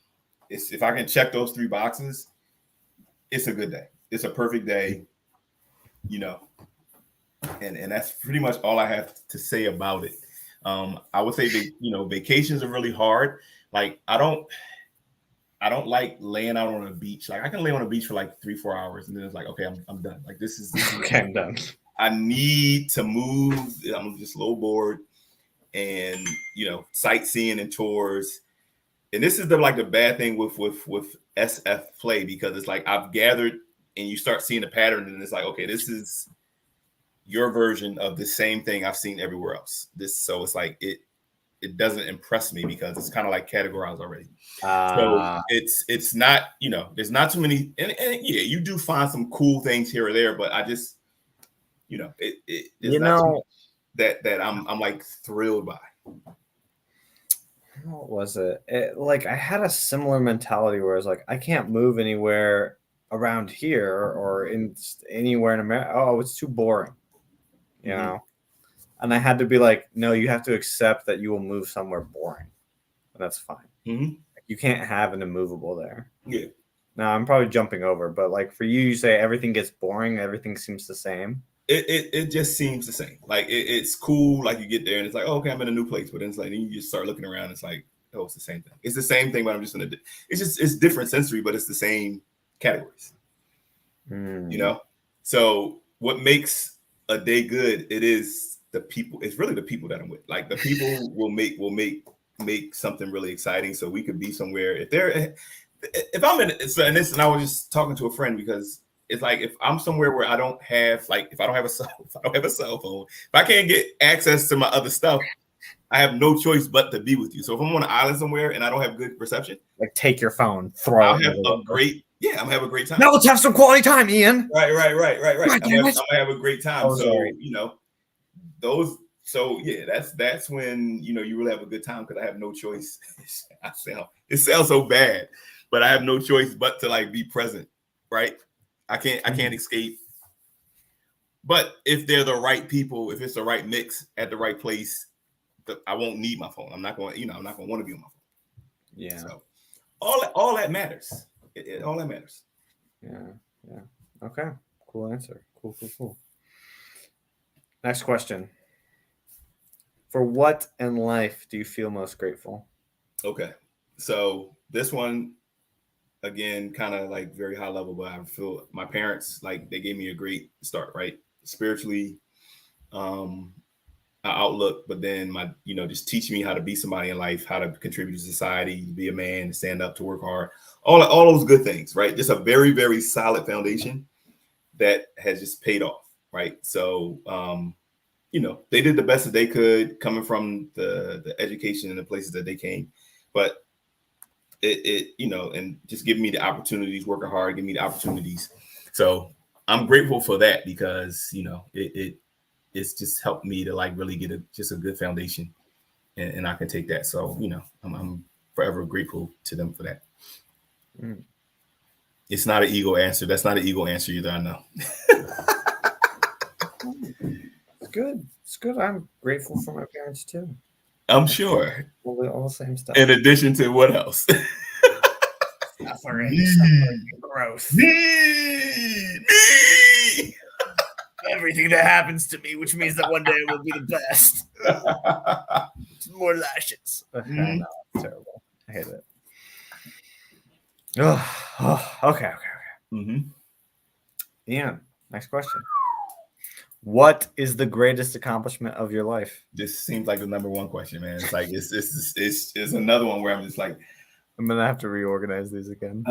It's, if I can check those 3 boxes, it's a good day. It's a perfect day, and that's pretty much all I have to say about it. I would say vacations are really hard. Like, I don't like laying out on a beach. Like, I can lay on a beach for like 3-4 hours, and then it's like, okay, I'm done. Like, this is okay, I'm done. I need to move. I'm just low bored, and sightseeing and tours. And this is the bad thing with SF play, because it's like, I've gathered, and you start seeing a pattern, and it's like, okay, this is your version of the same thing I've seen everywhere else. So it's like, it doesn't impress me, because it's kind of like categorized already. So it's not, there's not too many, and yeah, you do find some cool things here or there, but I just, it's not too much that I'm like thrilled by. What was it? Like, I had a similar mentality where I was like, I can't move anywhere around here or anywhere in America. Oh, it's too boring, you know? And I had to be like, no, you have to accept that you will move somewhere boring. And that's fine. You can't have an immovable there. Yeah. Now, I'm probably jumping over, but like, for you say everything gets boring, everything seems the same. It just seems the same. Like, it's cool. Like, you get there and it's like, oh, okay, I'm in a new place. But then it's like, then you just start looking around. It's like, oh, it's the same thing. It's the same thing, but I'm just it's different sensory, but it's the same categories. So what makes a day good? It is the people. It's really the people that I'm with. Like, the people will make something really exciting. So we could be somewhere. If I'm in this, and I was just talking to a friend, because it's like, if I'm somewhere where I don't have a cell phone, if I can't get access to my other stuff, I have no choice but to be with you. So if I'm on an island somewhere and I don't have good reception, like, take your phone, throw it. I'm gonna have a great time. Now let's have some quality time, Ian. Right. I'm gonna have a great time. Oh, sorry. That's when you really have a good time, because I have no choice. It sounds so bad, but I have no choice but to like be present, right? I can't escape. But if they're the right people, if it's the right mix at the right place, I won't need my phone. I'm not going to want to be on my phone. Yeah. So all that matters. All that matters. Yeah. Okay. Cool answer. Cool. Next question. For what in life do you feel most grateful? Okay. So this one, again, kind of like very high level, but I feel my parents, like, they gave me a great start, right? Spiritually, outlook, but then my, just teaching me how to be somebody in life, how to contribute to society, be a man, stand up, to work hard, all those good things, right? Just a very, very solid foundation that has just paid off, right? So, they did the best that they could coming from the education and the places that they came, but and just giving me the opportunities, working hard, giving me the opportunities. So I'm grateful for that because, it's just helped me to like really get just a good foundation, and I can take that. So, I'm forever grateful to them for that. Mm. It's not an ego answer. That's not an ego answer either. I know. It's good. It's good. I'm grateful for my parents too. I'm sure. All the same stuff. In addition to what else? Suffering, growth. Me. Everything that happens to me, which means that one day it will be the best. More lashes. I know, it's terrible. I hate it. Okay. Mm-hmm. Ian, next question. What is the greatest accomplishment of your life? This seems like the number one question, man. It's like it's another one where I'm just like, I'm gonna have to reorganize these again.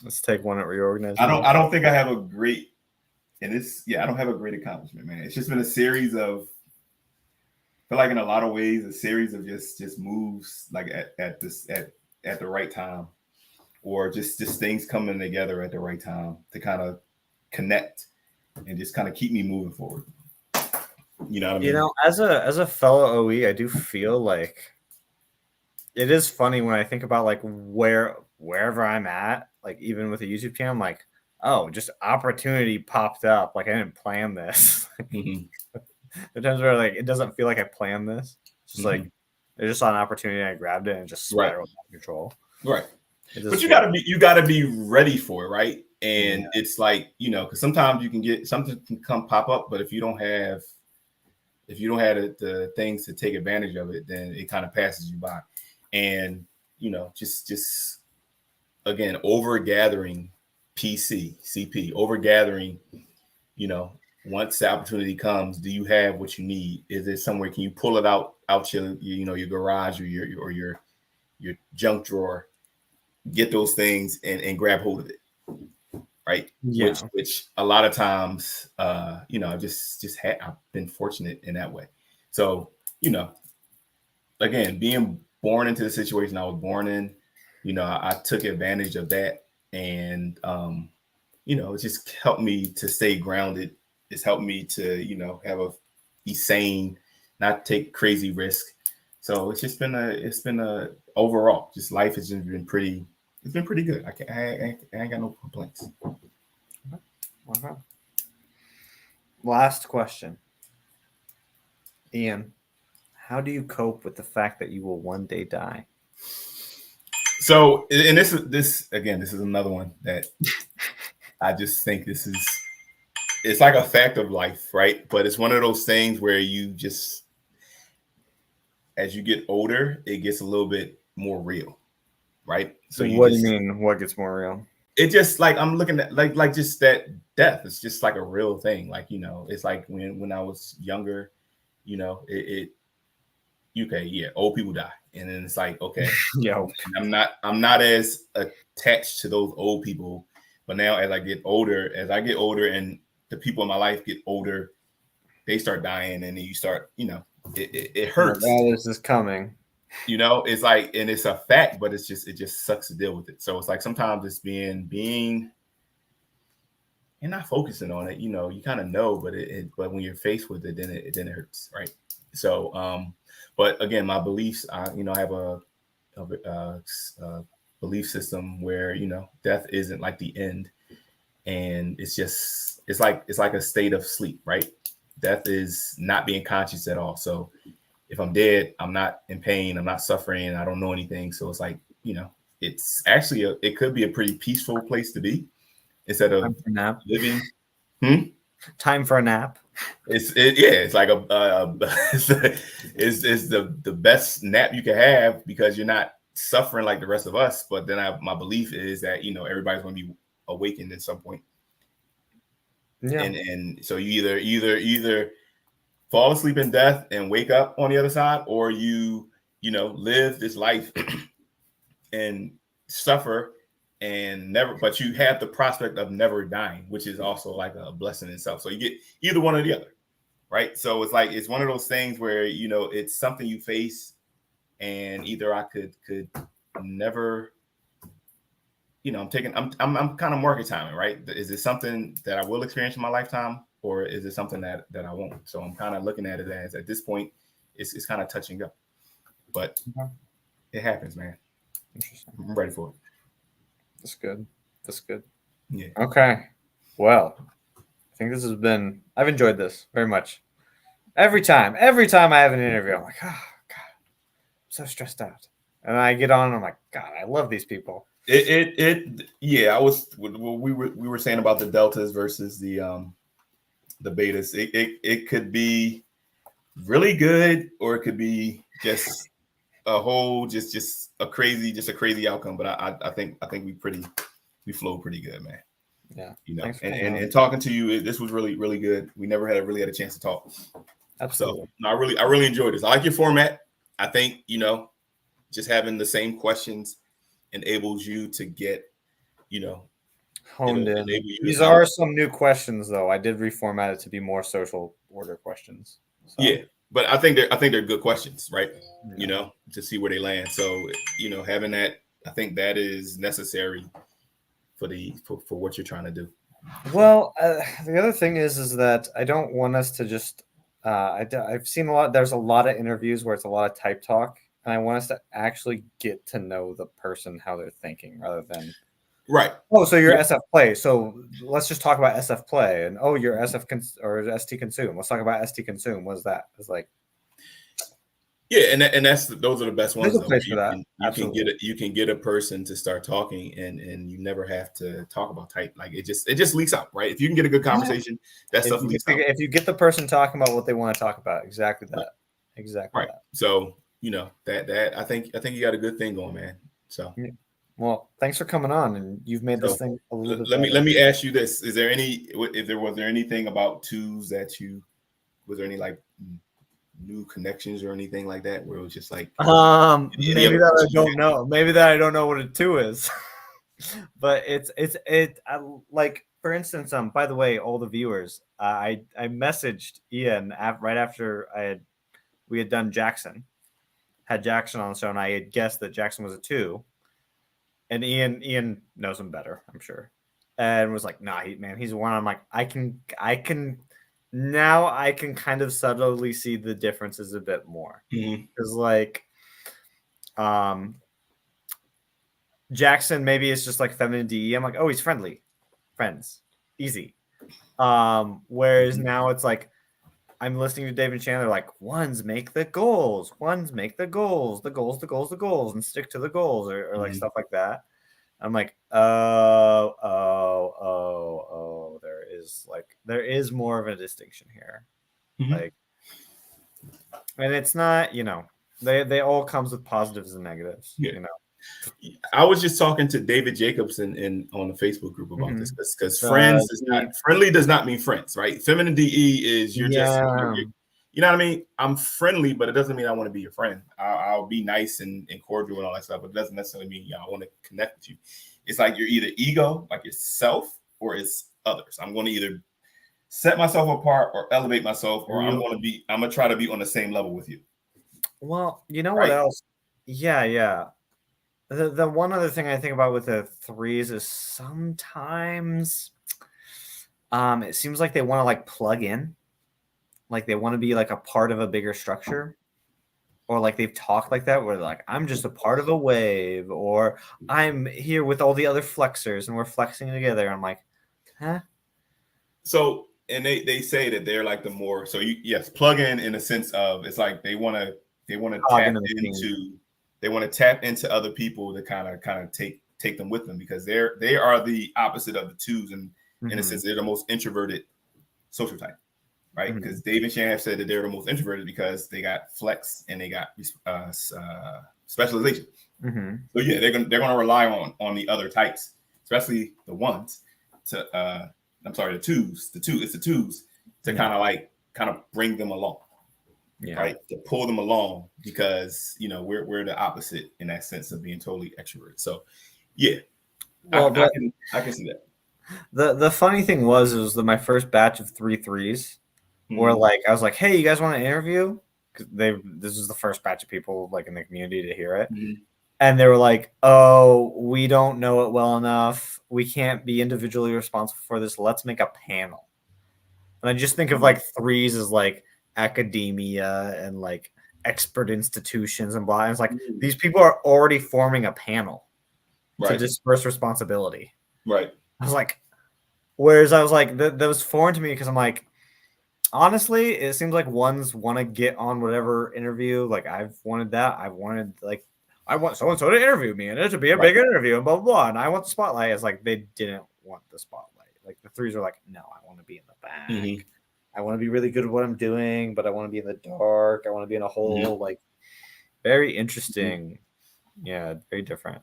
Let's take one and reorganize. I don't think I have a great, I don't have a great accomplishment, man. It's just been a series of, I feel like in a lot of ways, a series of just moves like at the right time, or just things coming together at the right time to kind of connect and just kind of keep me moving forward. You know what I mean? As a fellow OE, I do feel like it is funny when I think about like wherever I'm at, like even with a YouTube channel, I'm like, oh, just opportunity popped up. Like I didn't plan this. Mm-hmm. The times where like it doesn't feel like I planned this. It's just like I just saw an opportunity and I grabbed it and just spiraled out of control. Right. But you gotta be ready for it, right? And it's like, because sometimes you can get something can come pop up, but if you don't have the things to take advantage of it, then it kind of passes you by. And just again, over gathering CP, over gathering, once the opportunity comes, do you have what you need? Is there somewhere, can you pull it out your garage or your junk drawer, get those things and grab hold of it, right? Yeah. Which a lot of times, I've been fortunate in that way. So, again, being born into the situation I was born in, I took advantage of that, and it just helped me to stay grounded. It's helped me to, be sane, not take crazy risk. So it's been a overall, just life has just been pretty. It's been pretty good. I ain't got no complaints. Okay. Last question, Ian. How do you cope with the fact that you will one day die? So, and this is another one that I just think it's like a fact of life, right? But it's one of those things where you just, as you get older, it gets a little bit more real, right? So what do you mean? What gets more real? It just like I'm looking at like just that death. It's just like a real thing. Like, it's like when I was younger, old people die. And then it's like, okay, I'm not as attached to those old people. But now as I get older and the people in my life get older, they start dying, and then you start, it hurts. All this is coming. It's like, and it's a fact, but it just sucks to deal with it. So it's like sometimes it's being and not focusing on it, you kind of know, but when you're faced with it, then it hurts, right? So, but again, my beliefs, I have a belief system where death isn't like the end, and it's like a state of sleep, right? Death is not being conscious at all. So if I'm dead, I'm not in pain, I'm not suffering, I don't know anything. So it's like, it's actually it could be a pretty peaceful place to be instead of living. Time for a nap. It's like it's the best nap you can have because you're not suffering like the rest of us. But then my belief is that everybody's going to be awakened at some point. Yeah. And so you either fall asleep in death and wake up on the other side, or you live this life and suffer and never, but you have the prospect of never dying, which is also like a blessing in itself. So you get either one or the other, right? So it's like it's one of those things where it's something you face, and either I could never, I'm kind of market timing, right? Is it something that I will experience in my lifetime, or is it something that I won't? So I'm kind of looking at it as, at this point, it's kind of touch and go, but it happens, man. Interesting. I'm ready for it. That's good. That's good. Yeah. Okay. Well, I think I've enjoyed this very much. Every time I have an interview, I'm like, oh God, I'm so stressed out. And I get on and I'm like, God, I love these people. Yeah, we were saying about the deltas versus the betas. It could be really good, or it could be just a whole just a crazy outcome. But I think we flow pretty good, man. Yeah. And talking to you, this was really, really good. We never really had a chance to talk. Absolutely. So no, I really enjoyed this. I like your format. I think, just having the same questions enables you to get, honed in. These are some new questions, though. I did reformat it to be more social order questions. So. Yeah, but I think they're good questions, right? Yeah. To see where they land. So, having that, I think that is necessary for what you're trying to do. Well, the other thing is that I don't want us to just. I've seen a lot. There's a lot of interviews where it's a lot of type talk, and I want us to actually get to know the person, how they're thinking, rather than. Right. Oh, so you're SF play. So let's just talk about SF play, and you're SF or ST consume. Let's talk about ST consume. What's that? It's like. Yeah, and those are the best ones. There's a place for that. You can get a person to start talking, and you never have to talk about type. Like it just leaks out, right? If you can get a good conversation, that stuff leaks out. If you get the person talking about what they want to talk about, exactly that, exactly right. That. So that I think you got a good thing going, man. So. Well, thanks for coming on, and you've made this thing a little bit better. Let me ask you this: was there anything about twos was there any like new connections or anything like that where it was just like maybe that I don't know. Maybe that I don't know what a two is, but I, like, for instance, by the way, all the viewers, I messaged Ian right after we had done had Jackson on the show, and I had guessed that Jackson was a two. And Ian knows him better, I'm sure, and was like, "Nah, he's a one." I'm like, I can now I can kind of subtly see the differences a bit more, because like, Jackson maybe it's just like feminine DE. I'm like, oh, he's friendly, friends, easy. Whereas now it's like, I'm listening to David Chandler, like, ones make the goals, the goals, and stick to the goals, or like stuff like that. I'm like, there is more of a distinction here. Like, and it's not, they all comes with positives and negatives. I was just talking to David Jacobson on the Facebook group about this, because friendly does not mean friends, right? Feminine DE is you know what I mean? I'm friendly, but it doesn't mean I want to be your friend. I'll be nice and cordial and all that stuff, but it doesn't necessarily mean I want to connect with you. It's like you're either ego, like yourself, or it's others. I'm going to either set myself apart or elevate myself, or I'm going to try to be on the same level with you. Well, you know what else? Yeah. The one other thing I think about with the threes is sometimes it seems like they want to like plug in. Like they want to be like a part of a bigger structure, or like they've talked like that where they're like, I'm just a part of a wave, or I'm here with all the other flexors and we're flexing together. I'm like, huh? So, and they say that they're like the more, so plug in a sense of, it's like they want to tap into other people to kind of take them with them, because they are the opposite of the twos, and in a sense they're the most introverted social type. Right, because Dave and Shan have said that they're the most introverted because they got flex and they got specialization. So yeah, they're gonna rely on the other types, especially the ones, the twos to kind of like kind of bring them along, Yeah. right? To pull them along because we're the opposite in that sense of being totally extrovert. So yeah, Well, I can see that. The funny thing was my first batch of 3-3s were like, I was like, hey, you guys want to interview? Because this was the first batch of people like in the community to hear it. And they were like, oh, we don't know it well enough. We can't be individually responsible for this. Let's make a panel. And I just think of like 3s as like academia and like expert institutions and blah. And it's like these people are already forming a panel to disperse responsibility. Right. I was like, whereas I was like, that was foreign to me because I'm like, honestly, it seems like ones want to get on whatever interview. Like I've wanted that. I want so and so to interview me, and it should be a big interview, and blah blah blah. And I want the spotlight. It's like they didn't want the spotlight. Like the 3s are like, no, I want to be in the back. I want to be really good at what I'm doing, but I want to be in the dark. I want to be in a hole. Like very interesting. Yeah, very different.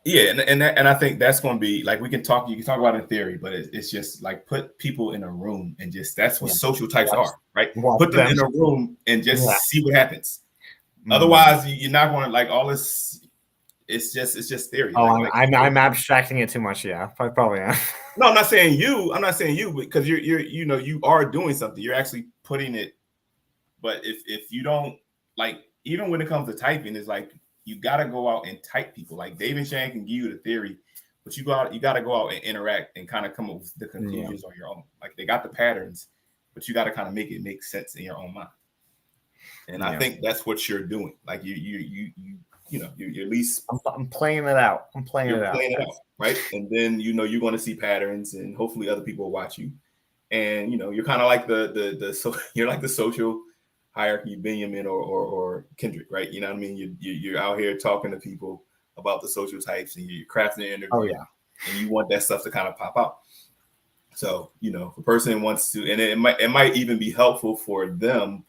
Yeah, and I think that's going to be like you can talk about it in theory, but it's just like put people in a room and just that's what social types are, right? Put them in a room and just see what happens. Otherwise, you're not going to like all this. It's just theory. Oh, I'm abstracting it too much. Yeah, I probably am. No, I'm not saying you because you are doing something. You're actually putting it. But if you don't like, even when it comes to typing, it's like you got to go out and type people. Like Dave and Shan can give you the theory, but you got to go out and interact and kind of come up with the conclusions on your own. Like they got the patterns, but you got to kind of make it make sense in your own mind. And I think that's what you're doing. Like you're at least I'm playing it out. I'm playing it out, right? And then you're going to see patterns, and hopefully other people will watch you. And you're kind of like you're like the social hierarchy, Benjamin or Kendrick, right? You know what I mean? You're out here talking to people about the social types, and you're crafting an interview. Oh yeah, and you want that stuff to kind of pop out. So if a person wants to, and it might even be helpful for them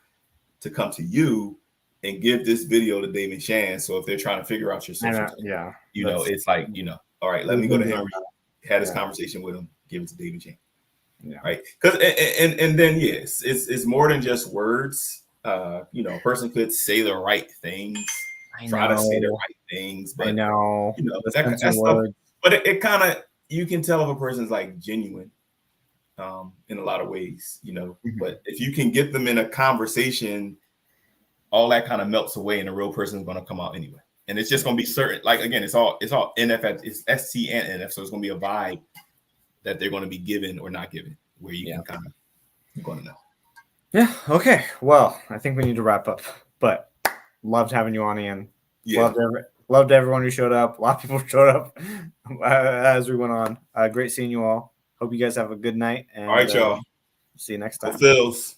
to come to you and give this video to Dave and Shan. So if they're trying to figure out your social type, it's like all right, let me go to Henry, have this conversation with him, give it to Dave and Shan. Yeah. Right. Because and then yes, it's more than just words. A person could say the right things, try to say the right things, but that stuff, but it kind of, you can tell if a person's like genuine in a lot of ways, but if you can get them in a conversation, all that kind of melts away and the real person is going to come out anyway. And it's just going to be certain, like, again, it's all NF, it's ST and NF. So it's going to be a vibe that they're going to be given or not given, where you can kind of, you're going to know. Yeah. Okay. Well, I think we need to wrap up, but loved having you on, Ian. Yeah. Loved everyone who showed up. A lot of people showed up as we went on. Great seeing you all. Hope you guys have a good night. And, all right, y'all. See you next time. Fulfills.